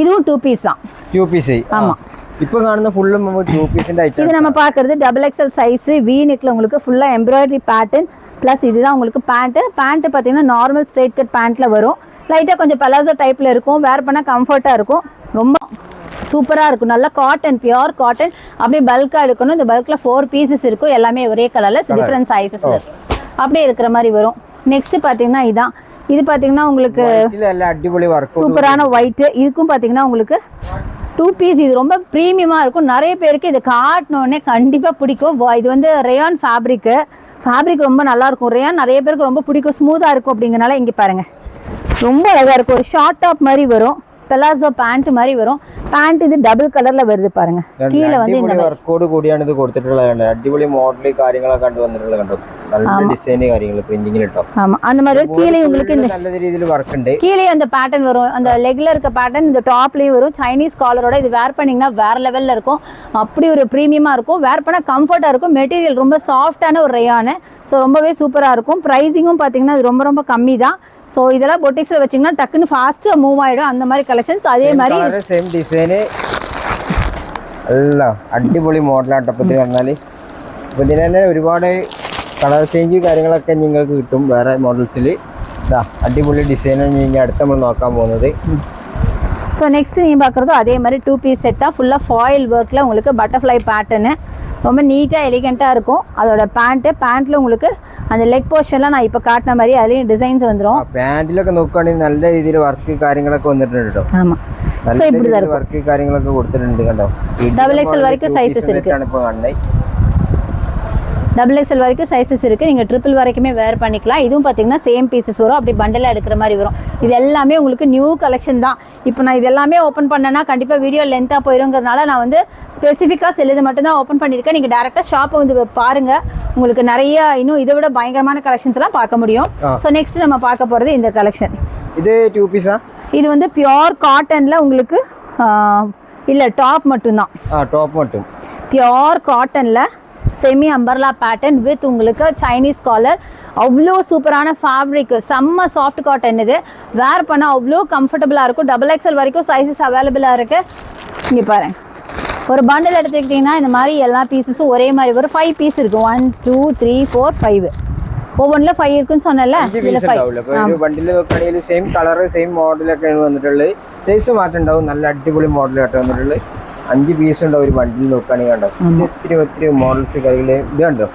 இதுவும் 2 பீஸ் தான். 2 பீஸ். ஆமாம், இப்போ കാണുന്ന ഫുള്ളും 2 പീസിന്റെ ഐറ്റം. இது நம்ம பார்க்குறது XXL சைஸ் வி நெக்கில் உங்களுக்கு ஃபுல்லாக எம்ப்ராய்டரி பேட்டர்ன் ப்ளஸ் இதுதான் உங்களுக்கு பேண்ட்டு பார்த்தீங்கன்னா நார்மல் ஸ்ட்ரெயிட் கட் பேண்ட்டில் வரும். லைட்டாக கொஞ்சம் பலாசோ டைப்பில் இருக்கும். வேர் பண்ணால் கம்ஃபர்ட்டாக இருக்கும். ரொம்ப சூப்பராக இருக்கும். நல்லா காட்டன், பியோர் காட்டன். அப்படியே பல்காக எடுக்கணும். இந்த பல்கில் 4 பீசஸ் இருக்கும். எல்லாமே ஒரே கலரில் டிஃப்ரெண்ட் சைஸஸ் அப்படியே இருக்கிற மாதிரி வரும். நெக்ஸ்ட் பார்த்தீங்கன்னா இதான். இது பார்த்தீங்கன்னா உங்களுக்கு சூப்பரான ஒயிட்டு. இதுக்கும் பார்த்தீங்கன்னா உங்களுக்கு 2 பீஸ். இது ரொம்ப ப்ரீமியமாக இருக்கும். நிறைய பேருக்கு இது காட்டினோடனே கண்டிப்பாக பிடிக்கும். இது வந்து ரேயான் ஃபேப்ரிக் ரொம்ப நல்லாயிருக்கும். ரேயான் நிறைய பேருக்கு ரொம்ப பிடிக்கும். ஸ்மூத்தாக இருக்கும். அப்படிங்கிறனால இங்கே பாருங்கள் ரொம்ப அழகாக இருக்கும். ஒரு ஷார்ட் டாப் மாதிரி வரும். பெலாசோ பேண்ட் மாதிரி வரும். பேண்ட் இது டபுள் கலர்ல வருது பாருங்க. கீழ வந்து இந்த വർക്കോട് കൂടിയാണ് ഇത് കൊടുത്തിട്ടുള്ളത്. അടിപൊളി മോഡൽ കാര്യങ്ങളൊക്കെ കണ്ടു വന്നിട്ടുള്ളത് കണ്ടോ. നല്ല ഡിസൈൻ കാര്യങ്ങൾ പ്രിന്റിംഗിൽ ഇട്ടോ. ஆமா, அந்த மாதிரி கீழ உங்களுக்கு இந்த நல்ல രീതിയിൽ வர்க் ഉണ്ട്. கீழ அந்த பேட்டர்ன் வரும். அந்த லெக்ல இருக்க பேட்டர்ன் இந்த டாப்லயே வரும். சைனீஸ் காலரோட இது வேர் பண்ணீங்கன்னா வேற லெவல்ல இருக்கும். அப்படி ஒரு பிரீமியமா இருக்கும். வேர் பண்ண கம்ஃபர்ட்டா இருக்கும். மெட்டீரியல் ரொம்ப சாஃப்ட்டான ஒரு ரேயான். ஸோ ரொம்பவே சூப்பரா இருக்கும். பிரைசிங்கும் பாத்தீங்கன்னா இது ரொம்ப ரொம்ப கம்மி தான். ஸோ இதெல்லாம் பொட்டிக்ஸில் வச்சிங்கன்னா டக்குன்னு ஃபாஸ்ட்டாக மூவ் ஆகிடும். அந்த மாதிரி கலெக்ஷன்ஸ். அதே மாதிரி സെയിം ഡിസൈന് എല്ലാം അടിപൊളി മോഡലാട്ടോ. ഇപ്പോൾ ഇത് പറഞ്ഞാൽ ഇപ്പോൾ ഇതിന് തന്നെ ഒരുപാട് കളർ ചേഞ്ച് കാര്യങ്ങളൊക്കെ നിങ്ങൾക്ക് കിട്ടും വേറെ മോഡൽസിൽ. ഇതാ അടിപൊളി ഡിസൈനാണ് நீங்கள் അടുത്ത് നമ്മൾ നോക്കാൻ പോകുന്നത്. ஸோ நெக்ஸ்ட் நீங்கள் பார்க்குறதும் அதே மாதிரி 2 பீஸ் செட்டாக ஃபுல்லாக ஃபாயில் ஒர்க்கில் உங்களுக்கு பட்டர்ஃப்ளை பேட்டர்னு ரொம்ப நீட்டாக எலிகெண்ட்டாக இருக்கும். அதோட பேண்ட்டில் உங்களுக்கு அந்த லெக் போர்ஷன்லாம் நான் இப்போ காட்டின மாதிரி அதுலேயும் டிசைன்ஸ் வந்துடும். പാന്റിലൊക്കെ നോക്കുകയാണെങ്കിൽ നല്ല രീതിയിൽ വർക്ക് കാര്യങ്ങളൊക്കെ വന്നിട്ടുണ്ട് കേട്ടോ. ஆமாம், ஸோ இப்படி தான் இருக்கும். വർക്ക് കാര്യങ്ങളൊക്കെ കൊടുത്തിട്ടുണ്ട് കണ്ടോ. XXL വரைக்கும் சைஸஸ் இருக்குது. ഇപ്പോൾ കാണുന്നത് XXL வரைக்கும் சைஸஸ் இருக்குது. நீங்கள் ட்ரிபிள் வரைக்குமே வேர் பண்ணிக்கலாம். இதுவும் பார்த்தீங்கன்னா சேம் பீசஸ் வரும். அப்படி பண்டலாக எடுக்கிற மாதிரி வரும். இது எல்லாமே உங்களுக்கு நியூ கலெக்ஷன் தான். இப்போ நான் இது எல்லாமே ஓப்பன் பண்ணேன்னா கண்டிப்பாக வீடியோ லென்த்தாக போயிருங்கிறதுனால நான் வந்து ஸ்பெசிஃபிக்காக சிலது மட்டும்தான் ஓப்பன் பண்ணியிருக்கேன். நீங்கள் டேரெக்டாக ஷாப்பை வந்து பாருங்கள். உங்களுக்கு நிறைய இன்னும் இதை விட பயங்கரமான கலெக்ஷன்ஸ் எல்லாம் பார்க்க முடியும். ஸோ நெக்ஸ்ட் நம்ம பார்க்க போகிறது இந்த கலெக்ஷன். இது 2 பீஸா? இது வந்து பியோர் காட்டனில் உங்களுக்கு இல்லை டாப் மட்டும்தான். டாப் மட்டும் பியோர் காட்டனில் செமி அம்பர்லா பேட்டர்ன் வித் உங்களுக்கு சைனீஸ் காலர். அவ்வளோ சூப்பரான ஃபேப்ரிக், செம்ம சாஃப்ட் காட்டன். இது வேர் பண்ணால் அவ்வளோ கம்ஃபர்டபுளாக இருக்கும். XXL வரைக்கும் சைஸஸ் அவைலபிளாக இருக்குது. இங்கே பாருங்க, ஒரு பண்டில் எடுத்துக்கிட்டிங்கன்னா இந்த மாதிரி எல்லா பீஸஸும் ஒரே மாதிரி வரும். 5 பீஸ் இருக்குது. 1 2 3 4 5. ஒவ்வொன்றில் 5 இருக்குன்னு சொன்னல. ഇതിൽ 5 ബണ്ടിൽ നോക്കുകയാണെങ്കിൽ സെയിം കളർ സെയിം മോഡലൊക്കെയാണ് വന്നിട്ടുള്ളത്. സൈസ് മാറ്റം ഉണ്ടാവും. നല്ല അടിപൊളി മോഡലായിട്ട് വന്നിട്ടുള്ളത്. 5 പീസ് ഉണ്ടാവും ഒരു ബണ്ടിൽ നോക്കുകയാണെങ്കിൽ കണ്ടോ. ഒത്തിരി മോഡൽസ് കാര്യങ്ങൾ ഇത് കണ്ടോ.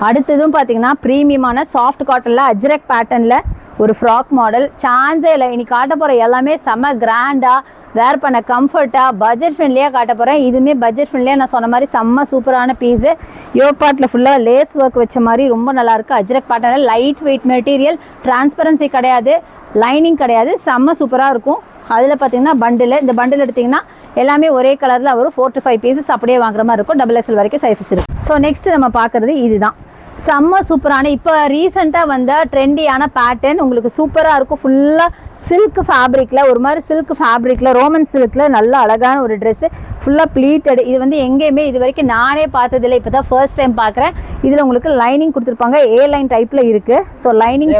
அடுத்ததும் பார்த்தீங்கன்னா ப்ரீமியமான சாஃப்ட் காட்டனில் அஜ்ரக் பேட்டர்னில் ஒரு ஃப்ராக் மாடல். சான்ஸே இல்லை. இன்னைக்கு காட்ட போகிற எல்லாமே செம்ம கிராண்டாக வேர் பண்ண கம்ஃபர்ட்டாக பட்ஜெட் ஃப்ரெண்ட்லியாக காட்ட போகிறேன். இதுவுமே பட்ஜெட் ஃப்ரெண்ட்லியாக நான் சொன்ன மாதிரி செம்ம சூப்பரான பீஸு. யோபாட்டில் ஃபுல்லாக லேஸ் ஒர்க் வச்ச மாதிரி ரொம்ப நல்லாயிருக்கு. அஜ்ரக் பேட்டர்னில் லைட் வெயிட் மெட்டீரியல், டிரான்ஸ்பரன்சி கிடையாது, லைனிங் கிடையாது, செம்ம சூப்பராக இருக்கும். அதில் பார்த்தீங்கன்னா பண்டில், இந்த பண்டில் எடுத்திங்கன்னா எல்லாமே ஒரே கலரில் வரும். 4 to 5 பீசஸ் அப்படியே வாங்குற மாதிரி இருக்கும். XXL வரைக்கும் சைஸஸ் இருக்குது. ஸோ நெக்ஸ்ட் நம்ம பார்க்குறது இதுதான். செம்ம சூப்பரான இப்போ ரீசெண்டாக வந்த ட்ரெண்டியான பேட்டர்ன். உங்களுக்கு சூப்பராக இருக்கும். ஃபுல்லாக சில்க் ஃபேப்ரிக்கில், ஒரு மாதிரி சில்க் ஃபேப்ரிக்கில், ரோமன் சில்கில் நல்ல அழகான ஒரு ட்ரெஸ்ஸு. ஃபுல்லாக ப்ளீட்டட். இது வந்து எங்கேயுமே இது வரைக்கும் நானே பார்த்ததில்லை. இப்போ தான் ஃபர்ஸ்ட் டைம் பார்க்குறேன். இதில் உங்களுக்கு லைனிங் கொடுத்துருப்பாங்க. A லைன் டைப்பில் இருக்குது. ஸோ லைனிங்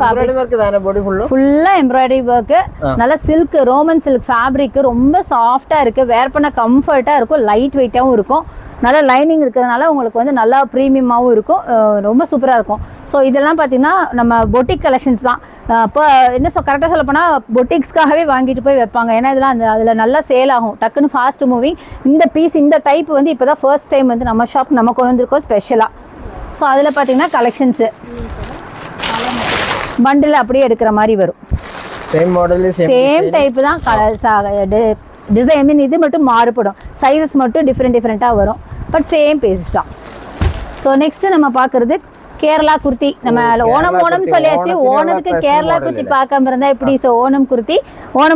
ஃபுல்லாக எம்ப்ராய்டரி ஒர்க்கு. நல்லா சில்க், ரோமன் சில்க் ஃபேப்ரிக்கு ரொம்ப சாஃப்டாக இருக்குது. வேர் பண்ண கம்ஃபர்ட்டாக இருக்கும். லைட் வெயிட்டாகவும் இருக்கும். நல்லா லைனிங் இருக்கிறதுனால உங்களுக்கு வந்து நல்லா ப்ரீமியமாகவும் இருக்கும். ரொம்ப சூப்பராக இருக்கும். ஸோ இதெல்லாம் பார்த்தீங்கன்னா நம்ம பொட்டிக் கலெக்ஷன்ஸ் தான். இப்போ என்ன கரெக்டாக சொல்ல போனால் பொட்டிக்ஸ்க்காகவே வாங்கிட்டு போய் வைப்பாங்க. ஏன்னா இதெல்லாம் அதில் நல்லா சேல் ஆகும், டக்குன்னு ஃபாஸ்ட் மூவிங். இந்த பீஸ் இந்த டைப் வந்து இப்போ தான் ஃபர்ஸ்ட் டைம் வந்து நம்ம ஷாப் நம்ம கொண்டு வந்திருக்கோம் ஸ்பெஷலாக. ஸோ அதில் பார்த்தீங்கன்னா கலெக்ஷன்ஸு பண்டில் அப்படியே எடுக்கிற மாதிரி வரும். சேம் மாடல் சேம் டைப் தான் டிசைன். மீன் இது மட்டும் மாறுபடும், சைஸஸ் மட்டும் டிஃப்ரெண்ட்டாக வரும், பட் சேம் பீஸஸ் தான். ஸோ நெக்ஸ்ட்டு நம்ம பார்க்குறது கேரளா குர்த்தி. நம்ம ஓணம் சொல்லியாச்சு, ஓணத்துக்கு கேரளா குர்த்தி பார்க்காம இருந்தால் எப்படி? ஸோ ஓணம்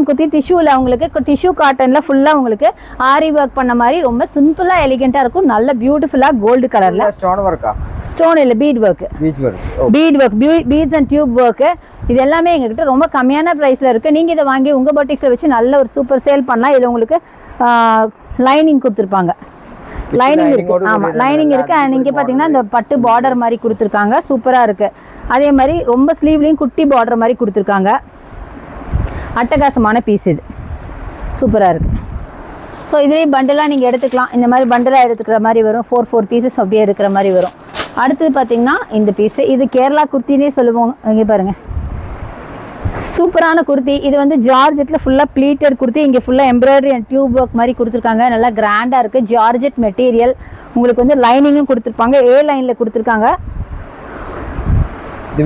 குர்த்தி டிஷ்யூவில் உங்களுக்கு டிஷ்யூ காட்டனில் ஃபுல்லாக உங்களுக்கு ஆரி ஒர்க் பண்ண மாதிரி ரொம்ப சிம்பிளாக எலிகெண்ட்டாக இருக்கும். நல்ல பியூட்டிஃபுல்லாக கோல்டு கலரில் ஸ்டோன் இல்லை bead work, beads and tube work. இது எல்லாமே எங்ககிட்ட ரொம்ப கம்மியான ப்ரைஸில் இருக்குது. நீங்கள் இதை வாங்கி உங்கள் பொட்டிக்ஸை வச்சு நல்ல ஒரு சூப்பர் சேல் பண்ணலாம். இதில் உங்களுக்கு லைனிங் கொடுத்துருப்பாங்க, லைனிங் இருக்கு. ஆமாம், லைனிங் இருக்கு. அண்ட் இங்கே பார்த்தீங்கன்னா இந்த பட்டு பார்டர் மாதிரி கொடுத்துருக்காங்க, சூப்பராக இருக்கு. அதே மாதிரி ரொம்ப ஸ்லீவ்லையும் குட்டி பார்டர் மாதிரி கொடுத்துருக்காங்க. அட்டகாசமான பீஸ் இது, சூப்பராக இருக்கு. ஸோ இதுலேயும் பண்டலாக நீங்கள் எடுத்துக்கலாம். இந்த மாதிரி பண்டலாக எடுத்துக்கிற மாதிரி வரும். 4 பீசஸ் அப்படியே எடுக்கிற மாதிரி வரும். அடுத்தது பார்த்தீங்கன்னா இந்த பீஸு, இது கேரளா குர்த்தினே சொல்லுவோம். இங்கே பாருங்கள், சூப்பரான குர்த்தி. இது வந்து ஜார்ஜெட்டில் ஃபுல்லாக ப்ளீட்டட் குர்த்தி. இங்கே ஃபுல்லாக எம்ப்ராய்டரி அண்ட் டியூப் ஒர்க் மாதிரி கொடுத்துருக்காங்க. நல்லா கிராண்டாக இருக்குது. Georgette material. உங்களுக்கு வந்து லைனிங்கும் கொடுத்துருப்பாங்க, ஏ லைனில் கொடுத்துருக்காங்க.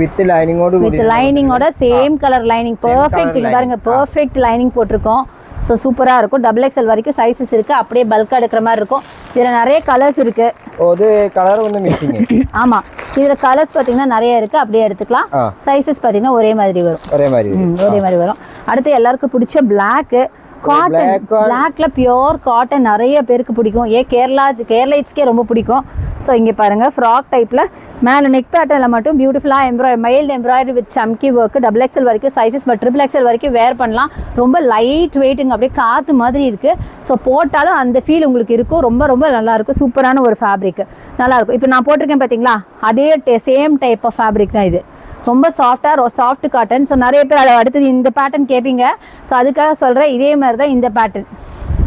வித் லைனிங்கோட சேம் கலர் லைனிங், பர்ஃபெக்ட். பாருங்க, பர்ஃபெக்ட் லைனிங் போட்டிருக்கோம். ஸோ சூப்பராக இருக்கும். XXL வரைக்கும் சைஸஸ் இருக்குது. அப்படியே பல்காக எடுக்கிற மாதிரி இருக்கும். இதில் நிறைய கலர்ஸ் இருக்குது. கலர் வந்து மிக்சிங். ஆமாம், இதில் கலர்ஸ் பார்த்தீங்கன்னா நிறைய இருக்குது. அப்படியே எடுத்துக்கலாம். சைஸஸ் பார்த்தீங்கன்னா ஒரே மாதிரி வரும். அடுத்து எல்லாருக்கும் பிடிச்ச பிளாக்கு காட்டன். பிளாக்ல பியோர் காட்டன் நிறைய பேருக்கு பிடிக்கும். கேரளைட்ஸ்க்கே ரொம்ப பிடிக்கும். ஸோ இங்கே பாருங்கள், ஃப்ராக் டைப்பில் மேலே நெக் பேட்டர்னில் மட்டும் பியூட்டிஃபுல்லாக mild embroidery with chamki work. XXL வரைக்கும் சைஸஸ், பட் XXL வரைக்கும் வேர் பண்ணலாம். ரொம்ப லைட் வெயிட்டுங்க, அப்படியே காற்று மாதிரி இருக்குது. ஸோ போட்டாலும் அந்த ஃபீல் உங்களுக்கு இருக்கும். ரொம்ப ரொம்ப நல்லாயிருக்கும். சூப்பரான ஒரு ஃபேப்ரிக், நல்லாயிருக்கும். இப்போ நான் போட்டிருக்கேன் பார்த்தீங்களா, அதே சேம் டைப் ஆஃப் ஃபேப்ரிக் தான் இது. ரொம்ப சாஃப்ட் காட்டன். ஸோ நிறைய பேர் அதை அடுத்தது இந்த பேட்டர்ன் கேட்பீங்க. ஸோ அதுக்காக சொல்கிறேன், இதே மாதிரி தான் இந்த பேட்டர்ன்.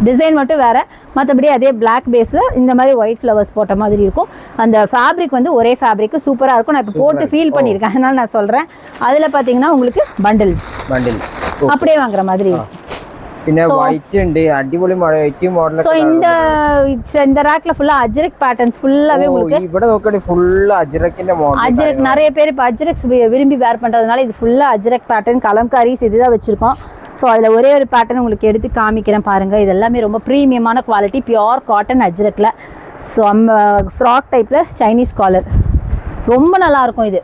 டிசைன் மட்டும் வேறு, மற்றபடி அதே பிளாக் பேஸில் இந்த மாதிரி ஒயிட் ஃப்ளவர்ஸ் போட்ட மாதிரி இருக்கும். அந்த ஃபேப்ரிக் வந்து ஒரே ஃபேப்ரிக் சூப்பராக இருக்கும். நான் இப்போ போட்டு ஃபீல் பண்ணியிருக்கேன், அதனால நான் சொல்கிறேன். அதில் பார்த்தீங்கன்னா உங்களுக்கு பண்டில் அப்படியே வாங்குற மாதிரி. പിന്നെ വൈറ്റ് ഉണ്ട്, അടിപൊളി വൈറ്റ് മോഡൽ. സോ இந்த ரேக்ல ஃபுல்லா அஜ்ரக் பேட்டர்ன்ஸ் ஃபுல்லாவே உங்களுக்கு. ഇവിടെ നോക്കണേ ഫുൾ അജ്രക്കിന്റെ മോഡൽ. அஜ்ரக் நிறைய பேர் இப்போ அஜ்ரக்ஸ் விரும்பி வேர் பண்றதுனால இது ஃபுல்லா அஜ்ரக் பேட்டர்ன், கலம்காரிஸ் இதுதான் வச்சிருக்கோம். ஸோ அதில் ஒரே ஒரு பேட்டர்ன் உங்களுக்கு எடுத்து காமிக்கிறேன் பாருங்கள். இது எல்லாமே ரொம்ப ப்ரீமியமான குவாலிட்டி, பியோர் காட்டன் அஜ்ரக்கில். ஸோ ஃப்ராக் டைப்பில் சைனீஸ் காலர் ரொம்ப நல்லாயிருக்கும். இது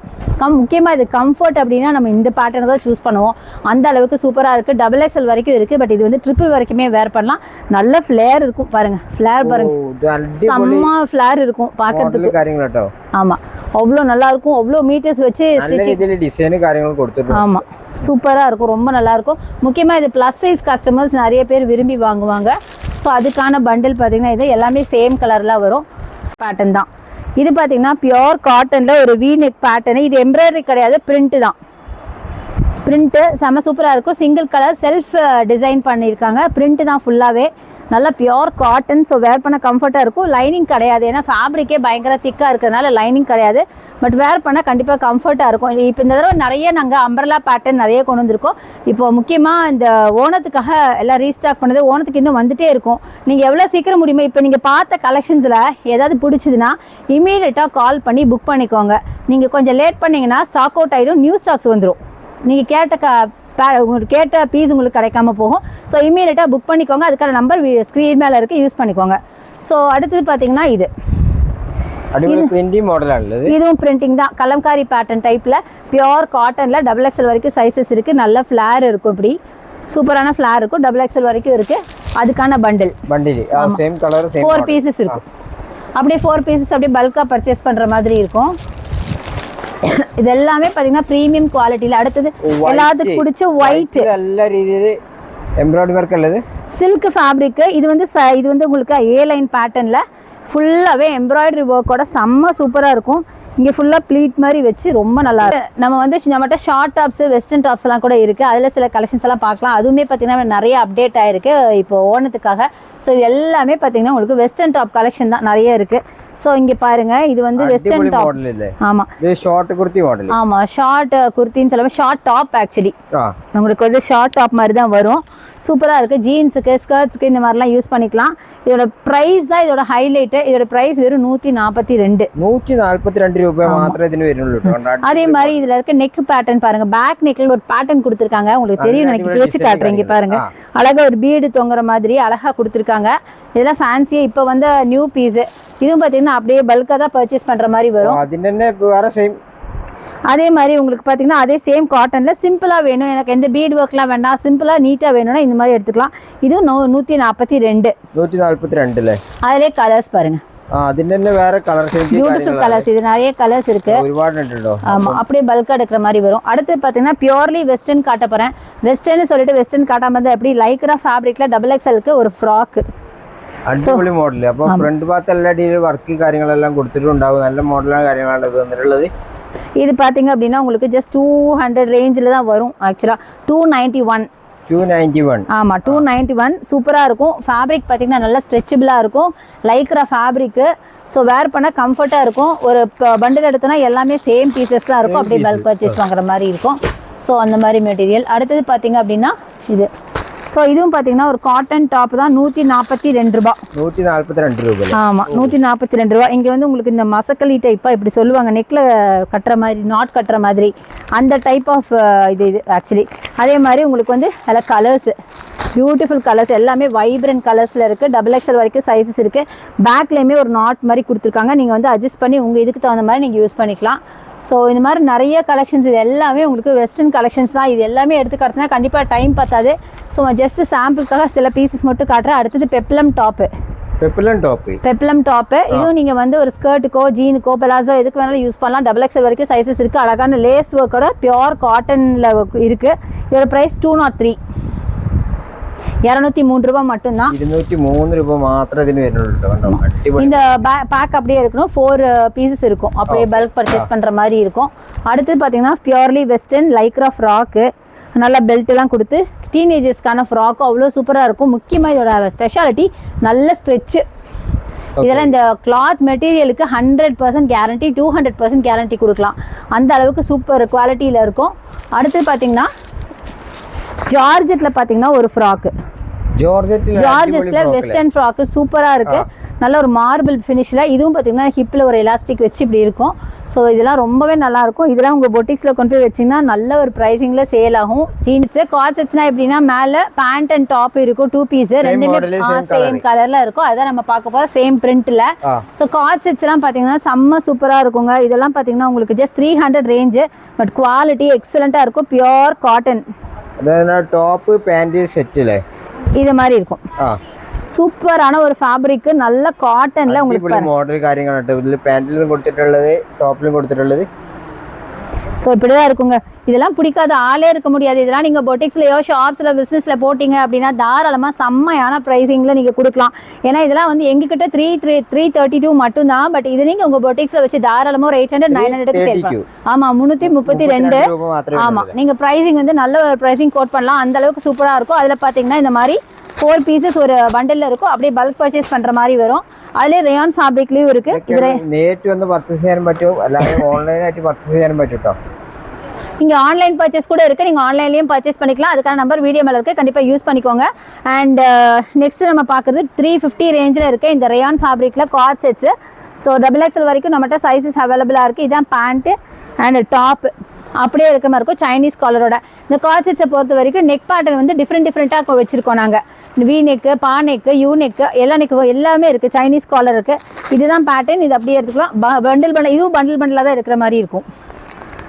முக்கியமாக இது கம்ஃபர்ட் அப்படின்னா நம்ம இந்த பேட்டர்ன் தான் சூஸ் பண்ணுவோம். அந்த அளவுக்கு சூப்பராக இருக்குது. XXL வரைக்கும் இருக்குது. பட் இது வந்து ட்ரிபிள் வரைக்குமே வேர் பண்ணலாம். நல்ல ஃப்ளேர் இருக்கும் பாருங்கள். ஃப்ளேர் பாருங்கள், செம்ம ஃப்ளேர் இருக்கும் பார்க்கறதுக்கு. ஆமாம், அவ்வளோ நல்லாயிருக்கும். அவ்வளோ மீட்டர்ஸ் வச்சு டிசைனு காரியங்கள் கொடுத்துருக்கோம். ஆமாம், சூப்பராக இருக்கும், ரொம்ப நல்லாயிருக்கும். முக்கியமாக இது ப்ளஸ் சைஸ் கஸ்டமர்ஸ் நிறைய பேர் விரும்பி வாங்குவாங்க. ஸோ அதுக்கான பண்டில் பார்த்திங்கன்னா இது எல்லாமே சேம் கலரில் வரும் பேட்டர்ன் தான். இது பார்த்தீங்கன்னா பியோர் காட்டனில் ஒரு வி நெக் பேட்டர்னு. இது எம்ப்ராய்டரி கிடையாது, பிரிண்ட்டு தான். பிரிண்ட்டு செம்ம சூப்பராக இருக்கும். சிங்கிள் கலர் செல்ஃப் டிசைன் பண்ணியிருக்காங்க. பிரிண்ட்டு தான் ஃபுல்லாகவே. நல்லா பியோர் காட்டன். ஸோ வேர் பண்ண கம்ஃபர்ட்டாக இருக்கும். லைனிங் கிடையாது, ஏன்னா ஃபேப்ரிக்கே பயங்கர திக்காக இருக்கிறதுனால லைனிங் கிடையாது. பட் வேர் பண்ணால் கண்டிப்பாக கம்ஃபர்ட்டாக இருக்கும். இப்போ இந்த தடவை நிறைய நாங்கள் அம்பர்லா பேட்டர்ன் நிறைய கொண்டு வந்திருக்கோம். இப்போ முக்கியமாக இந்த ஓணத்துக்காக எல்லாம் ரீஸ்டாக் பண்ணது. ஓணத்துக்கு இன்னும் வந்துகிட்டே இருக்கும். நீங்கள் எவ்வளோ சீக்கிரம் முடியுமோ, இப்போ நீங்கள் பார்த்த கலெக்ஷன்ஸில் ஏதாவது பிடிச்சதுன்னா இமீடியட்டாக கால் பண்ணி புக் பண்ணிக்கோங்க. நீங்கள் கொஞ்சம் லேட் பண்ணிங்கன்னா ஸ்டாக் அவுட் ஆகிடும், நியூ ஸ்டாக்ஸ் வந்துடும். நீங்கள் உங்களுக்கு கேட்ட பீஸ் உங்களுக்கு கிடைக்காம போகும். ஸோ இமீடியட்டாக புக் பண்ணிக்கோங்க. அதுக்கான நம்பர் ஸ்க்ரீன் மேலே இருக்குது, யூஸ் பண்ணிக்கோங்க. ஸோ அடுத்தது பார்த்தீங்கன்னா இதுவும் பிரிண்டிங் தான். கலம்காரி பேட்டர்ன் டைப்பில் பியோர் காட்டனில் XXL வரைக்கும் சைஸஸ் இருக்குது. நல்ல ஃப்ளேர் இருக்கும், இப்படி சூப்பரான ஃப்ளேர் இருக்கும். XXL வரைக்கும் இருக்குது. அதுக்கான பண்டில் 4 பீசஸ் இருக்கும். அப்படியே 4 பீசஸ் அப்படியே பல்காக பர்ச்சேஸ் பண்ணுற மாதிரி இருக்கும். இது எல்லாமே பார்த்தீங்கன்னா ப்ரீமியம் குவாலிட்டியில். அடுத்தது எல்லாத்துக்கும் பிடிச்ச ஒயிட் எம்ப்ராய்டரி ஒர்க் அல்லது சில்க் ஃபேப்ரிக்கு. இது வந்து உங்களுக்கு ஏ லைன் பேட்டர்னில் ஃபுல்லாகவே எம்ப்ராய்டரி ஒர்க்கோட செம்ம சூப்பராக இருக்கும். இங்கே ஃபுல்லாக ப்ளீட் மாதிரி வச்சு ரொம்ப நல்லா இருக்கும். நம்மகிட்ட ஷார்ட் டாப்ஸு, வெஸ்டர்ன் டாப்ஸ்லாம் கூட இருக்குது. அதில் சில கலெக்ஷன்ஸ் எல்லாம் பார்க்கலாம். அதுவுமே பார்த்திங்கன்னா நிறைய அப்டேட் ஆகிருக்கு இப்போ ஓணத்துக்காக. ஸோ இது எல்லாமே பார்த்திங்கன்னா உங்களுக்கு வெஸ்டர்ன் டாப் கலெக்ஷன் தான் நிறைய இருக்குது. ஸோ இங்கே பாருங்க இது வந்து வெஸ்டர்ன் டாப் மாடல் இல்ல ஆமாம் இது ஷார்ட் குர்த்தி மாடல் ஆமாம் ஷார்ட் குர்த்தின்னு சொல்லாமல் ஷார்ட் டாப் ஆக்சுவலி உங்களுக்கு வந்து ஷார்ட் டாப் மாதிரி தான் வரும் சூப்பராக இருக்குது ஜீன்ஸுக்கு ஸ்கர்ட்ஸுக்கு இந்த மாதிரிலாம் யூஸ் பண்ணிக்கலாம் இதோட ப்ரைஸ் தான் இதோட ஹைலைட்டு இதோட ப்ரைஸ் வெறும் 142 ரூபாய் மாத்திரம் இதுன்னு வரும்ல அதே மாதிரி இதில் இருக்க நெக் பேட்டர்ன் பாருங்க பேக் நெக்கில் ஒரு பேட்டர்ன் கொடுத்துருக்காங்க உங்களுக்கு தெரியும் எனக்கு வச்சு காட்டுறேன் இங்கே பாருங்க அழகா ஒரு பீடு தொங்குற மாதிரி அழகா கொடுத்துருக்காங்க இதெல்லாம் ஃபேன்சியே இப்போ வந்து நியூ பீஸு இதுவும் பார்த்தீங்கன்னா அப்படியே பல்காக தான் பர்ச்சேஸ் பண்ணுற மாதிரி வரும் அது என்ன இப்போ வர சேம் அதே மாதிரி உங்களுக்கு பார்த்தீங்கன்னா அதே சேம் காட்டனில் சிம்பிளாக வேணும் எனக்கு எந்த பீட் ஒர்க்லாம் வேண்டாம் சிம்பிளாக நீட்டாக வேணும்னா இந்த மாதிரி எடுத்துக்கலாம் இதுவும் 142 அதிலே கலர்ஸ் பாருங்க അതിന്റെ വേറെ കളർ பியூட்டிஃபுல் கலர்ஸ் இது நிறைய கலர்ஸ் இருக்கு ഒരുപാടുണ്ടോ ஆமா அப்படியே பல்கா எடுக்கிற மாதிரி வரும் அடுத்து பார்த்தீங்கன்னா பியூர்லி வெஸ்டர்ன் காட்ட போகிறேன் வெஸ்டர்ன்னு சொல்லிட்டு வெஸ்டர்ன் காட்டாம இருந்தால் எப்படி லைக்ரா ஃபேப்ரிக்கில் XXLக்கு ஒரு ஃப்ராக்கு അടിപൊളി മോഡൽ അപ്പോൾ ഫ്രണ്ട് ഭാഗത്ത് എല്ലാ ഡീലും വർക്ക് കാര്യങ്ങളെല്ലാം കൊടുത്തിട്ടുണ്ടാവും നല്ല മോഡലാണ് കാര്യങ്ങളാണ് ഇത് വന്നിട്ടുള്ളത് இது பார்த்தீங்க அப்படின்னா உங்களுக்கு ஜஸ்ட் 200 ரேஞ்சில் தான் வரும் ஆக்சுவலாக 291 ஆமாம் 291 சூப்பராக இருக்கும் ஃபேப்ரிக் பார்த்தீங்கன்னா நல்லா ஸ்ட்ரெச்சபிளாக இருக்கும் லைக்ரா ஃபேப்ரிக்கு ஸோ வேர் பண்ணால் கம்ஃபர்ட்டாக இருக்கும் ஒரு பண்டில் எடுத்தோன்னா எல்லாமே சேம் பீசஸ் தான் இருக்கும் அப்படியே பல்க் பர்ச்சேஸ் வாங்குற மாதிரி இருக்கும் ஸோ அந்த மாதிரி மெட்டீரியல் அடுத்தது பார்த்தீங்க அப்படின்னா இது ஸோ இதுவும் பார்த்தீங்கன்னா ஒரு காட்டன் டாப் தான் 142 ரூபா 142 ரூபாய் ஆமாம் 142 ரூபா இங்கே வந்து உங்களுக்கு இந்த மசக்கலி டைப்பாக இப்படி சொல்லுவாங்க நெக்கில் கட்டுற மாதிரி நாட் கட்டுற மாதிரி அந்த டைப் ஆஃப் இது ஆக்சுவலி அதே மாதிரி உங்களுக்கு வந்து அதில் கலர்ஸு பியூட்டிஃபுல் கலர்ஸ் எல்லாமே வைப்ரண்ட் கலர்ஸில் இருக்குது XXL வரைக்கும் சைஸஸ் இருக்குது பேக்லேயுமே ஒரு நாட் மாதிரி கொடுத்துருக்காங்க நீங்கள் வந்து அட்ஜஸ்ட் பண்ணி உங்கள் இதுக்கு தகுந்த மாதிரி நீங்கள் யூஸ் பண்ணிக்கலாம் ஸோ இந்த மாதிரி நிறைய கலெக்ஷன்ஸ் இது எல்லாமே உங்களுக்கு வெஸ்டர்ன் கலெக்ஷன்ஸ் தான் இது எல்லாமே எடுத்து காட்டுனா கண்டிப்பாக டைம் பத்தாது ஸோ ஜஸ்ட் சாம்பிளுக்காக சில பீசஸ் மட்டும் காட்டுறேன் அடுத்தது பெப்ளம் டாப்பு இதுவும் நீங்கள் வந்து ஒரு ஸ்கர்ட்டுக்கோ ஜீனுக்கோ பெலாசோ எதுக்கு வேணாலும் யூஸ் பண்ணலாம் XXL வரைக்கும் சைஸஸ் இருக்குது அழகான லேஸ் ஒர்க்கோட பியோர் காட்டனில் இருக்குது இதோட ப்ரைஸ் 203 203 ரூபாய் மட்டும்தான் 203 ரூபாய் மாத்திரம் இதுன்னு வரணும் இந்த பேக் அப்படியே இருக்கணும் 4 பீசஸ் இருக்கும் அப்படியே பல்க் பர்ச்சேஸ் பண்ணுற மாதிரி இருக்கும் அடுத்து பார்த்தீங்கன்னா பியூர்லி வெஸ்டர்ன் லைக்ரா ஃப்ராக்கு நல்லா பெல்ட் எல்லாம் கொடுத்து டீனேஜர்ஸ்க்கான ஃப்ராக்கும் அவ்வளோ சூப்பராக இருக்கும் முக்கியமாக இதோட ஸ்பெஷாலிட்டி நல்ல ஸ்ட்ரெச்சு இதெல்லாம் இந்த கிளாத் மெட்டீரியலுக்கு 100% கேரண்டி 200% கேரண்டி கொடுக்கலாம் அந்த அளவுக்கு சூப்பர் குவாலிட்டியில் இருக்கும் அடுத்து பார்த்தீங்கன்னா ஜார்ஜெட்டில் பார்த்தீங்கன்னா ஒரு ஃப்ராக்கு ஜார்ஜெட்ல வெஸ்டர்ன் ஃப்ராக்கு சூப்பராக இருக்குது நல்ல ஒரு மார்பிள் ஃபினிஷில் இதுவும் பார்த்தீங்கன்னா ஹிப்பில் ஒரு எலாஸ்டிக் வச்சு இப்படி இருக்கும் ஸோ இதெல்லாம் ரொம்பவே நல்லாயிருக்கும் இதெல்லாம் உங்கள் பொட்டிக்ஸில் கொண்டு போய் வச்சிங்கன்னா நல்ல ஒரு ப்ரைஸிங்கில் சேல் ஆகும் ஜீன்ஸு காட்செட்ஸ்னா எப்படின்னா மேலே பேண்ட் அண்ட் டாப் இருக்கும் 2 பீஸு ரெண்டுமே சேம் கலரில் இருக்கும் அதான் நம்ம பார்க்க போகிறோம் சேம் பிரிண்ட்டில் ஸோ காட்செட்ஸ்லாம் பார்த்தீங்கன்னா செம்ம சூப்பராக இருக்குங்க இதெல்லாம் பார்த்தீங்கன்னா உங்களுக்கு ஜஸ்ட் 300 ரேஞ்சு பட் குவாலிட்டி எக்ஸலண்ட்டாக இருக்கும் பியோர் காட்டன் டாப்பு பேண்ட் செட்டில் இது மாதிரி இருக்கும் சூப்பரான ஒரு ஃபேப்ரிக் நல்ல காட்டன்ல உங்களுக்கு மாடல் കാര്യങ്ങളാണ് ഇതിൽ പാന്റിലും കൊടുത്തിട്ടുള്ളത് ടോപ്പിലും കൊടുത്തിട്ടുള്ളത് ஸோ இப்படி தான் இருக்குங்க இதெல்லாம் பிடிக்காத ஆளே இருக்க முடியாது இதெல்லாம் நீங்கள் பொட்டிக்ஸ்லையோ ஷாப்ஸில் பிஸ்னஸில் போட்டிங்க அப்படின்னா தாராளமாக செம்மையான ப்ரைஸிங்கில் நீங்கள் கொடுக்கலாம் ஏன்னா இதெல்லாம் வந்து எங்ககிட்ட 332 மட்டும்தான் பட் இது நீங்கள் உங்கள் பொட்டிக்ஸில் வச்சு தாராளமாக ஒரு 800-900க்கு சேர்க்கலாம் ஆமாம் 332 ஆமாம் நீங்கள் ப்ரைஸிங் வந்து நல்ல ஒரு ப்ரைஸிங் கோட் பண்ணலாம் அந்த அளவுக்கு சூப்பராக இருக்கும் அதில் பார்த்தீங்கன்னா இந்த மாதிரி 4 பீசஸ் ஒரு பண்டலில் இருக்கும் அப்படியே பல்க் பர்ச்சேஸ் பண்ணுற மாதிரி வரும் അതിലെ റയോൺ ഫാബ്രിക്ലയും ഇருக்கு ഇതിലെ നേരിട്ട് വന്ന് പർച്ചേസ് ചെയ്യാൻ പറ്റും അല്ലാതെ ഓൺലൈൻ ആയിട്ട് പർച്ചേസ് ചെയ്യാനും പറ്റും ട്ടോ இங்க ஆன்லைன் பர்ச்சேஸ் கூட இருக்கு நீங்க ஆன்லைன்லயும் பர்ச்சேஸ் பண்ணிக்கலாம் அதுக்கான நம்பர் வீடியோ மேல இருக்கு கண்டிப்பா யூஸ் பண்ணிக்கோங்க அண்ட் நெக்ஸ்ட் நம்ம பார்க்கிறது 350 ரேஞ்சில் இருக்கு இந்த ரயான் ஃபேப்ரிக்ல காட் செட்ஸ் ஸோ XXL வரைக்கும் நம்மகிட்ட சைஸஸ் அவைலபிளா இருக்கு இதான் பேண்ட் அண்ட் டாப் அப்படியே இருக்கிற மாதிரி இருக்கும் சைனீஸ் காலரோட இந்த காட் செட்ஸை பொறுத்த வரைக்கும் நெக் பேட்டர்ன் வந்து டிஃப்ரெண்டாக வச்சிருக்கோம் நாங்கள் வி நெக்கு பா நெக்கு யூ நெக்கு எல்லா நெக்கு எல்லாமே இருக்குது சைனீஸ் காலர் இருக்குது இதுதான் பேட்டர்ன் இது அப்படியே எடுத்துக்கலாம் பண்டில் இதுவும் பண்டிலாக தான் இருக்கிற மாதிரி இருக்கும்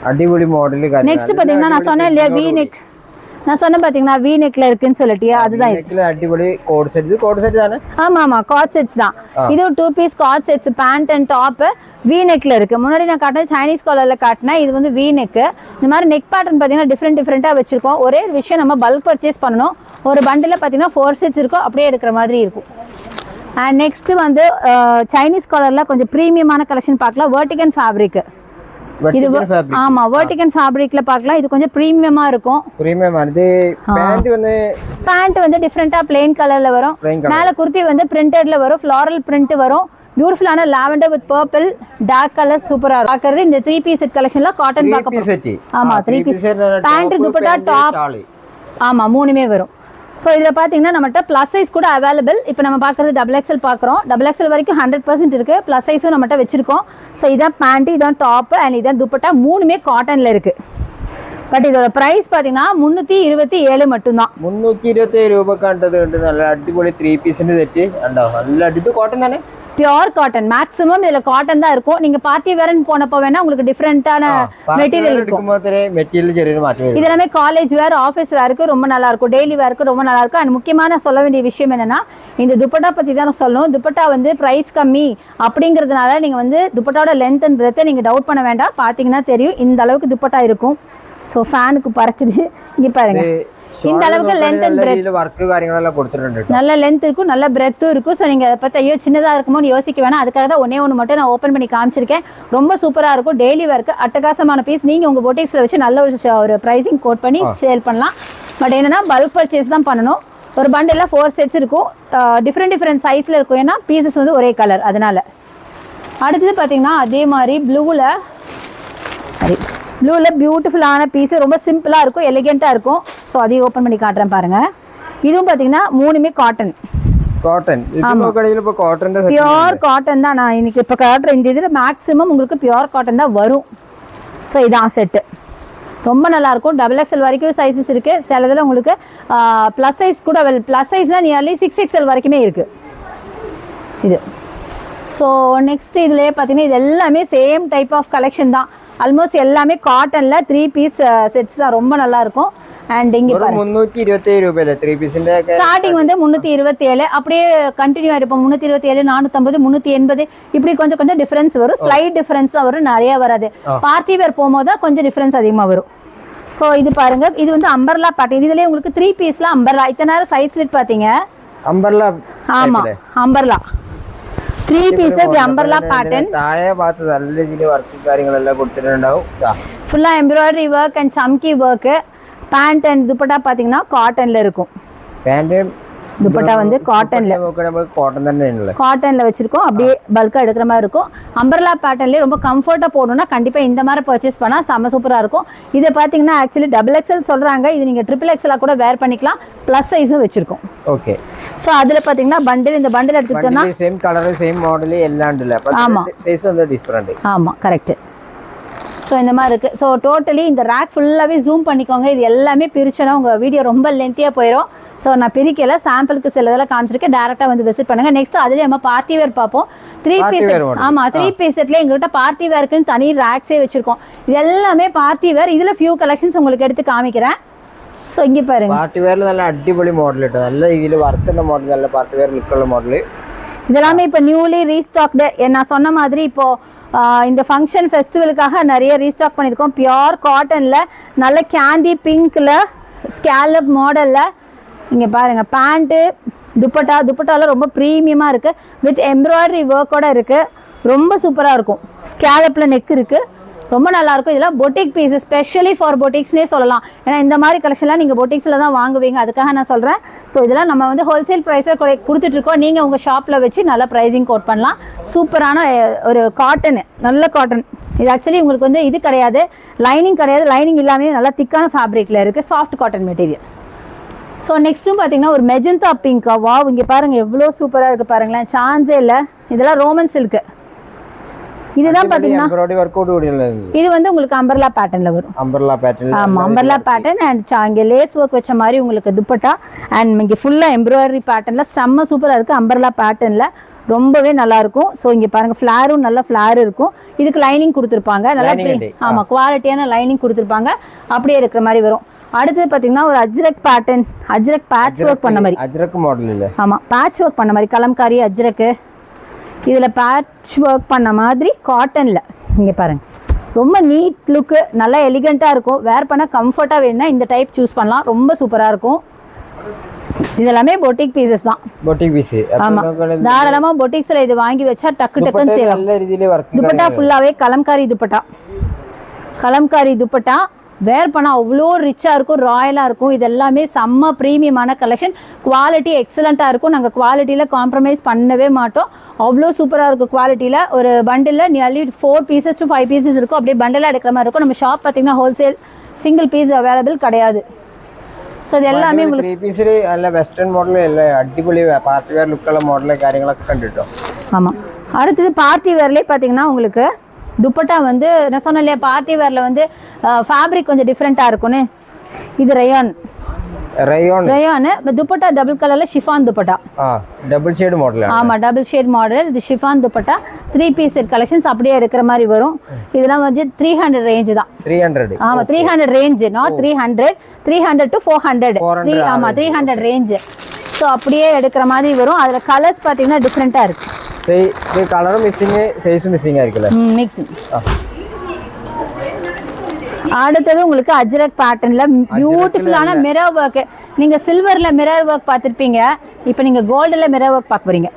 அடிபொலி மாடல் நெக்ஸ்ட் பார்த்தீங்கன்னா நான் சொன்னேன் இல்லையா வி நெக் நான் சொன்னேன் பார்த்தீங்கன்னா வி நெக்ல இருக்குன்னு சொல்லிட்டியா அதுதான் நெக்ல அடிபொலி கோட் செட் தானே ஆமாம் காட் செட்ஸ் தான் இது 2 piece coord sets pant and top V நெக்ல இருக்கு முன்னாடி நான் காட்டினது சைனீஸ் காலர்ல காட்டினேன் இது வந்து வி நெக்கு இந்த மாதிரி நெக் பேட்டர்ன் பார்த்தீங்கன்னா டிஃப்ரெண்டாக வச்சிருக்கோம் ஒரே ஒரு விஷயம் நம்ம பல்க் பர்ச்சேஸ் பண்ணணும் ஒரு பண்டில் பார்த்தீங்கன்னா 4 செட்ஸ் இருக்கும் அப்படியே எடுக்கிற மாதிரி இருக்கும் அண்ட் நெக்ஸ்ட் வந்து சைனீஸ் காலர்ல கொஞ்சம் ப்ரீமியமான கலெக்ஷன் பார்க்கலாம் வெர்டிகன் ஃபேப்ரிக் இது ஆமா வெர்டிகன் ஃபேப்ரிக்ல பார்க்கலாம் இது கொஞ்சம் ப்ரீமியமா இருக்கும் பேண்ட் வந்து டிஃப்ரெண்டா பிளெயின் கலர்ல வரும் மேல குர்த்தி வந்து பிரிண்டட்ல வரும் ஃப்ளாரல் பிரிண்ட் வரும் பியூட்டிஃபுல்லான lavender with purple dark colour சூப்பரா இருக்கும் பார்க்கறது. இந்த 3 பீஸ் செட் கலெக்ஷன்ல காட்டன் பார்க்க போறோம். ஆமா 3 பீஸ் பேண்ட் துப்பட்டா டாப் ஆமா மூணுமே வரும். ஸோ இதில் பார்த்தீங்கன்னா நம்மகிட்ட ப்ளஸ் சைஸ் கூட அவைலபிள். இப்போ நம்ம பார்க்குறது XXL பார்க்குறோம். XXL வரைக்கும் 100% இருக்குது. ப்ளஸ் சைஸும் நம்மகிட்ட வச்சுருக்கோம். ஸோ இதான் பேண்ட்டு, இதான் டாப்பு அண்ட் இதான் துப்பட்டா. மூணுமே காட்டனில் இருக்குது. பட் இதோட ப்ரைஸ் பார்த்தீங்கன்னா 327 மட்டும்தான். 327 രൂപക്കാണ്ടത് നല്ല അടിപൊളി 3 പീസിന്റെ സെറ്റ് ഉണ്ടോ. നല്ല അടിപൊളി കോട്ടൺ തന്നെ, பியோர் காட்டன். மேக்ஸிமம் இதில் காட்டன் தான் இருக்கும். நீங்கள் பார்ட்டி வேர்னு போனப்போ வேணா உங்களுக்கு டிஃப்ரெண்ட்டான மெட்டீரியல் இருக்கும். மெட்டீரியல் ചെറിയ മാറ്റം വരും. இது எல்லாமே காலேஜ் வேர், ஆஃபீஸ் வேருக்கு ரொம்ப நல்லா இருக்கும். டெய்லி வேருக்கு ரொம்ப நல்லா இருக்கும். அண்ட் முக்கியமான சொல்ல வேண்டிய விஷயம் என்னன்னா, இந்த துப்பட்டா பற்றி தான் சொல்லணும். துப்பட்டா வந்து ப்ரைஸ் கம்மி அப்படிங்கிறதுனால நீங்கள் வந்து துப்பட்டாவோட லென்த் அண்ட் பிரெத்தை நீங்கள் டவுட் பண்ண வேண்டாம். பார்த்தீங்கன்னா தெரியும் இந்த அளவுக்கு துப்பட்டா இருக்கும். ஸோ ஃபேனுக்கு பறக்குது. இங்கே பாருங்க இந்த அளவுக்கு லென்த் அண்ட் பிரெத் வர்க் காரியங்களெல்லாம் கொடுத்துട്ടുണ്ട്. நல்ல லென்த் இருக்கும், நல்ல பிரெத்தும் இருக்கும். ஸோ நீங்கள் அதை பற்றி ஐயோ சின்னதாக இருக்குமோன்னு யோசிக்க வேணாம். அதுக்காக தான் ஒன்று மட்டும் நான் ஓப்பன் பண்ணி காமிச்சிருக்கேன். ரொம்ப சூப்பராக இருக்கும். டெய்லி ஒர்க்கு அட்டகாசமான பீஸ். நீங்கள் உங்கள் பொட்டிக்ஸில் வச்சு நல்ல ஒரு ப்ரைஸிங் கோட் பண்ணி சேல் பண்ணலாம். பட் என்னென்னா பல்க் பர்ச்சேஸ் தான் பண்ணணும். ஒரு பண்டில் 4 செட்ஸ் இருக்கும். டிஃப்ரெண்ட் சைஸில் இருக்கும். ஏன்னா பீசஸ் வந்து ஒரே கலர். அதனால் அடுத்தது பார்த்தீங்கன்னா அதே மாதிரி ப்ளூவில் பியூட்டிஃபுல்லான பீஸு. ரொம்ப சிம்பிளாக இருக்கும், எலிகெண்ட்டாக இருக்கும். ஸோ அதையும் ஓப்பன் பண்ணி காட்டுறேன் பாருங்கள். இதுவும் பார்த்தீங்கன்னா மூணுமே காட்டன். காட்டன் பியோர் காட்டன் தான். நான் இன்னைக்கு இப்போ காட்டுற இந்த இதில் மேக்ஸிமம் உங்களுக்கு பியோர் காட்டன் தான் வரும். ஸோ இதான் செட்டு. ரொம்ப நல்லாயிருக்கும். XXL வரைக்கும் சைஸஸ் இருக்குது. சில இதில் உங்களுக்கு ப்ளஸ் சைஸ் கூட ப்ளஸ் சைஸ்னால் நியர்லி 6XL வரைக்குமே இருக்குது இது. ஸோ நெக்ஸ்ட் இதுலேயே பார்த்தீங்கன்னா இது எல்லாமே சேம் டைப் ஆஃப் கலெக்ஷன் தான். ஆல்மோஸ்ட் எல்லாமே காட்டன்ல 3 பீஸ் செட்ஸ் தான். ரொம்ப நல்லா இருக்கும். அண்ட் இங்க பாருங்க 327 ரூபாயில 3 பீஸ்ന്റെ ஸ்டார்டிங் வந்து 327. அப்படியே கண்டினியூ ஆயிருக்கும். 327, 450, 380 இப்படி கொஞ்சம் டிஃபரன்ஸ் வரும். ஸ்லைட் டிஃபரன்ஸ் தான் வரும், நிறைய வராது. பார்ட்டி வேர் போகும்போது தான் கொஞ்சம் டிஃபரன்ஸ் அதிகமாக வரும். ஸோ இது பாருங்க, இது வந்து அம்பர்லா பேட்டர்ன். இதுலயே உங்களுக்கு 3 பீஸ்ல அம்பர்லா. இத்தனை நேரம் சைஸ் ஸ்லிட் பாத்தீங்க. அம்பர்லா ஆமா அம்பர்லா 3 പീസ് അംബർല പാറ്റേൺ. താഴെ ഭാഗത്ത് നല്ല രീതിയിൽ വർക്ക് കാര്യങ്ങളെല്ലാം കൊടുത്തിട്ടുണ്ടാവും. Full embroidery work and chamki work. Pant and dupatta பாத்தீங்கன்னா காட்டன்ல இருக்கும். പാന്റ് துப்பட்டா வந்து காட்டன்ல காட்டன் தானே காட்டன்ல வச்சிருக்கோம். அப்படியே பல்கா எடுக்கிற மாதிரி இருக்கும். அம்பர்லா பேட்டர்ன்லேயே ரொம்ப கம்ஃபர்ட்டா போடணும்னா கண்டிப்பா இந்த மாதிரி பர்ச்சேஸ் பண்ணா செம சூப்பரா இருக்கும். இதை பாத்தீங்கன்னா ஆக்சுவலி XXL சொல்றாங்க. இது நீங்க XXL கூட வேர் பண்ணிக்கலாம். ப்ளஸ் சைஸும் வச்சிருக்கோம். ஓகே. சோ அதுல பாத்தீங்கன்னா பண்டில், இந்த பண்டில் எடுத்துக்கிட்டோம்னா சேம் கலர் சேம் மாடல் எல்லாம் உண்டுல. ஆமா சைஸ் வந்து டிஃபரண்ட். ஆமா கரெக்ட். ஸோ இந்த மாதிரி இருக்குது. ஸோ டோட்டலி இந்த ரேக் ஃபுல்லாகவே ஜூம் பண்ணிக்கோங்க. இது எல்லாமே பிரிச்சோன்னா உங்கள் வீடியோ ரொம்ப லென்த்தியாக போயிடும். ஸோ நான் பிரிக்கல, சாம்பிளுக்கு சில இதெல்லாம் காமிச்சிருக்கேன். டேரெக்டாக வந்து விசிட் பண்ணுங்கள். நெக்ஸ்ட் அதுலேயே நம்ம பார்ட்டி வேர் பார்ப்போம். 3 பீஸ். ஆமாம் 3 பீஸ் செட்லேயே எங்கள்கிட்ட பார்ட்டி வேருக்குன்னு தனி ரேக்ஸே வச்சுருக்கோம். இது எல்லாமே பார்ட்டி வேர். இதில் ஃபியூ கலெக்ஷன்ஸ் உங்களுக்கு எடுத்து காமிக்கிறேன். ஸோ இங்கே பாருங்க, பார்ட்டி வேரில் நல்ல அடிப்பொலி மாடல் இருக்கு. நல்ல இதில் ஒர்க் இந்த மாடல், நல்ல பார்ட்டி வேர் லுக்குள்ள மாடல். இதெல்லாமே இப்போ நியூலி ரீஸ்டாக்டு. நான் சொன்ன மாதிரி இப்போது இந்த ஃபங்க்ஷன் ஃபெஸ்டிவலுக்காக நிறைய ரீஸ்டாக் பண்ணியிருக்கோம். பியோர் காட்டனில் நல்ல கேண்டி பிங்க்கில் ஸ்கேலப் மாடலில். இங்கே பாருங்கள் பேண்ட்டு துப்பட்டாவில் ரொம்ப ப்ரீமியமாக இருக்குது. வித் எம்ப்ராய்டரி ஒர்க்கோடு இருக்குது. ரொம்ப சூப்பராக இருக்கும். ஸ்கேலப்பில் நெக் இருக்குது. ரொம்ப நல்லாயிருக்கும். இதெல்லாம் பொட்டிக் பீஸ், ஸ்பெஷலி ஃபார் பொட்டிக்ஸ்னே சொல்லலாம். ஏன்னா இந்த மாதிரி கலெக்ஷன்லாம் நீங்கள் பொட்டிக்ஸில் தான் வாங்குவீங்க. அதுக்காக நான் சொல்கிறேன். ஸோ இதெல்லாம் நம்ம வந்து ஹோல்சேல் ப்ரைஸில் கொடுத்துட்ருக்கோம். நீங்கள் உங்கள் ஷாப்பில் வச்சு நல்லா ப்ரைஸிங் கோட் பண்ணலாம். சூப்பரான ஒரு காட்டனு, நல்ல காட்டன். இது ஆக்சுவலி உங்களுக்கு வந்து இது கிடையாது, லைனிங் கிடையாது. லைனிங் இல்லாமல் நல்லா திக்கான ஃபேப்ரிக்கில் இருக்குது. Soft cotton material. ஸோ நெக்ஸ்ட்டும் பார்த்தீங்கன்னா ஒரு மெஜந்தா பிங்க்கா. வாவ், இங்கே பாருங்கள் எவ்வளோ சூப்பராக இருக்குது பாருங்களேன். சான்ஸே இல்லை. இதெல்லாம் ரோமன் சில்க்கு. இதுதான் பாத்தீங்கன்னா இது வந்து உங்களுக்கு அம்பர்லா பேட்டர்ன்ல வரும். Umbrella pattern. ஆமா அம்பர்லா பேட்டர்ன் அண்ட் அங்கே லேஸ் ஒர்க் வச்ச மாதிரி உங்களுக்கு துப்பட்டா. அண்ட் இங்கே ஃபுல்லா எம்ப்ராய்டரி பேட்டர்ன்ல செம்ம சூப்பரா இருக்கு. அம்பர்லா பேட்டர்ன்ல ரொம்பவே நல்லா இருக்கும். ஸோ இங்கே பாருங்க ஃப்ளாரும் நல்ல ஃப்ளார் இருக்கும். இதுக்கு லைனிங் கொடுத்துருப்பாங்க. நல்லா ஆமா குவாலிட்டியான லைனிங் கொடுத்துருப்பாங்க. அப்படியே இருக்கிற மாதிரி வரும். அடுத்தது பார்த்தீங்கன்னா ஒரு Ajrakh pattern, Ajrakh patch work பண்ண மாதிரி. அஜ்ரக் மாடல் இல்லை, ஆமாம் பேட்ச் ஒர்க் பண்ண மாதிரி கலம்காரி அஜ்ரக்கு. இதில் பேட்ச் ஒர்க் பண்ண மாதிரி காட்டனில். இங்கே பாருங்கள் ரொம்ப நீட் லுக்கு, நல்லா எலிகெண்ட்டாக இருக்கும். வேர் பண்ண கம்ஃபர்ட்டாக வேணும்னா இந்த டைப் சூஸ் பண்ணலாம். ரொம்ப சூப்பராக இருக்கும். இதெல்லாமே பொட்டிக் பீசஸ் தான். Boutique piece. ஆமாம் தாராளமாக பொட்டிக்ஸில் இது வாங்கி வச்சா டக்கு டக்குன்னு சேரும். துப்பட்டா ஃபுல்லாகவே கலம்காரி துப்பட்டா. கலம்காரி துப்பட்டா வேர் பண்ணால் அவ்வளோ ரிச்சாக இருக்கும், ராயலாக இருக்கும். இது எல்லாமே செம்ம ப்ரீமியமான கலெக்ஷன். குவாலிட்டி எக்ஸலண்ட்டாக இருக்கும். நாங்கள் குவாலிட்டியில் காம்ப்ரமைஸ் பண்ணவே மாட்டோம். அவ்வளோ சூப்பராக இருக்கும் குவாலிட்டியில். ஒரு பண்டிலில் நியர்லி 4 pieces to 5 pieces இருக்கும். அப்படியே பண்டிலாக எடுக்கிற மாதிரி இருக்கும். நம்ம ஷாப் பார்த்திங்கன்னா ஹோல்சேல் சிங்கிள் பீஸ் அவைலபிள் கிடையாது. ஸோ இது எல்லாமே உங்களுக்கு 3 piece നല്ല വെസ്റ്റേൺ മോഡൽ അല്ല, അടിപൊളി പാർട്ടി വെയർ ലുക്കുള്ള മോഡൽ കാര്യങ്ങളൊക്കെ കണ്ടിട്ടോ. ஆமாம். அடுத்தது பார்ட்டி வேர்லேயே பார்த்தீங்கன்னா உங்களுக்கு துப்பட்டா வந்து நான் சொன்னேன் இல்லையா, பார்ட்டி வேரில் வந்து ஃபேப்ரிக் கொஞ்சம் டிஃப்ரெண்ட்டாக இருக்கும்னு. இது ரயானு துப்பட்டா டபுள் கலரில் chiffon dupatta. Double shade model. ஆமாம், டபுள் ஷேட் மாடல். இது chiffon dupatta 3 piece set collections அப்படியே எடுக்கிற மாதிரி வரும். இதெல்லாம் வந்து 300 ரேஞ்சு தான். 300. ஆமாம், 300 ரேஞ்சு, நாட் 300. 300 to 400. ஆமாம், 300 ரேஞ்சு. ஸோ அப்படியே எடுக்கிற மாதிரி வரும். அதில் கலர்ஸ் பார்த்தீங்கன்னா டிஃப்ரெண்ட்டாக இருக்குது. കളറും മിസ്സിങ്, സൈസും മിസ്സിങ് ആയിരിക്കുമല്ലേ? மிக்சிங். அடுத்தது உங்களுக்கு அஜ்ரக் பேட்டர்ன்ல பியூட்டிஃபுல்லான மிரர் ஒர்க். நீங்க சில்வர்ல மிரர் ஒர்க் பார்த்துருப்பீங்க, இப்போ நீங்க கோல்டுல மிரர் ஒர்க் பார்க்க போறீங்க.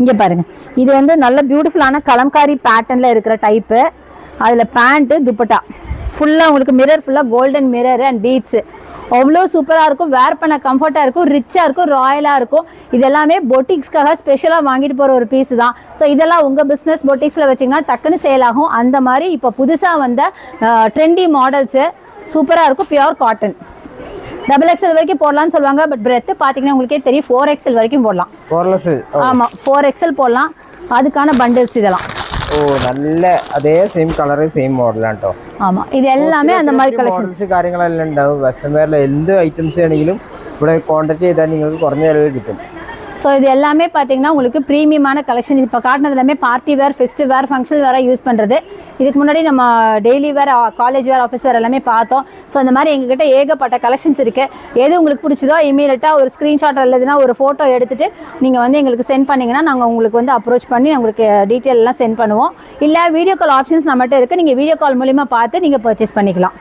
இங்க பாருங்க, இது வந்து நல்ல பியூட்டிஃபுல்லான கலம்காரி பேட்டர்ன்ல இருக்கிற டைப்பு. அதுல பேண்ட் துப்பட்டா ஃபுல்லாக உங்களுக்கு மிரர், ஃபுல்லாக கோல்டன் மிரர் அண்ட் பீட்ஸு. அவ்வளோ சூப்பராக இருக்கும். வேர் பண்ண கம்ஃபர்ட்டாக இருக்கும், ரிச்சாக இருக்கும், ராயலாக இருக்கும். இது எல்லாமே பொட்டிக்ஸ்க்காக ஸ்பெஷலாக வாங்கிட்டு போகிற ஒரு பீஸ் தான். ஸோ இதெல்லாம் உங்கள் பிஸ்னஸ் பொட்டிக்ஸில் வச்சிங்கன்னா டக்குன்னு சேல் ஆகும். அந்த மாதிரி இப்போ புதுசாக வந்த ட்ரெண்டி மாடல்ஸு சூப்பராக இருக்கும். Pure cotton. XXL வரைக்கும் போடலாம்னு சொல்லுவாங்க. பட் பிரெத்து பார்த்தீங்கன்னா உங்களுக்கே தெரியும், 4XL வரைக்கும் போடலாம். ஆமாம், 4XL போடலாம். அதுக்கான பண்டில்ஸ் இதெல்லாம். ഓ, നല്ല അതേ സെയിം കളർ സെയിം മോഡലാണ് കേട്ടോ. ആമാ, ഇത് എല്ലാമേ அந்த மாதிரி കളക്ഷൻസ് കാര്യങ്ങളെല്ലാം ഉണ്ടാവും. വെസ്റ്റേൺ വെയറിലെ എന്ത് ഐറ്റംസ് ആണെങ്കിലും ഇവിടെ കോൺടാക്ട് ചെയ്താൽ നിങ്ങൾക്ക് കുറഞ്ഞ വിലയിൽ കിട്ടും. ஸோ இது எல்லாமே பார்த்தீங்கன்னா உங்களுக்கு ப்ரீமியமான கலெக்ஷன். இப்போ காட்டினது எல்லாமே பார்ட்டி வேர், ஃபெஸ்டிவ் வேர், ஃபங்க்ஷன் வேராக யூஸ் பண்ணுறது. இதுக்கு முன்னாடி நம்ம டெய்லி வேர், காலேஜ் வேர், ஆஃபீஸ் வேர் எல்லாமே பார்த்தோம். ஸோ அந்த மாதிரி எங்ககிட்ட ஏகப்பட்ட கலெக்ஷன்ஸ் இருக்குது. எது உங்களுக்கு பிடிச்சதோ இமீடியட்டாக ஒரு ஸ்க்ரீன்ஷாட் இல்லைன்னா ஒரு ஃபோட்டோ எடுத்துகிட்டு நீங்கள் வந்து எங்களுக்கு சென்ட் பண்ணிங்கன்னா நாங்கள் உங்களுக்கு வந்து அப்ரோச் பண்ணி உங்களுக்கு டீட்டெயில் எல்லாம் சென்ட் பண்ணுவோம். இல்லை வீடியோ கால் ஆப்ஷன்ஸ் நம்மகிட்ட இருக்குது. நீங்கள் வீடியோ கால் மூலிமா பார்த்து நீங்கள் பர்ச்சேஸ் பண்ணிக்கலாம்.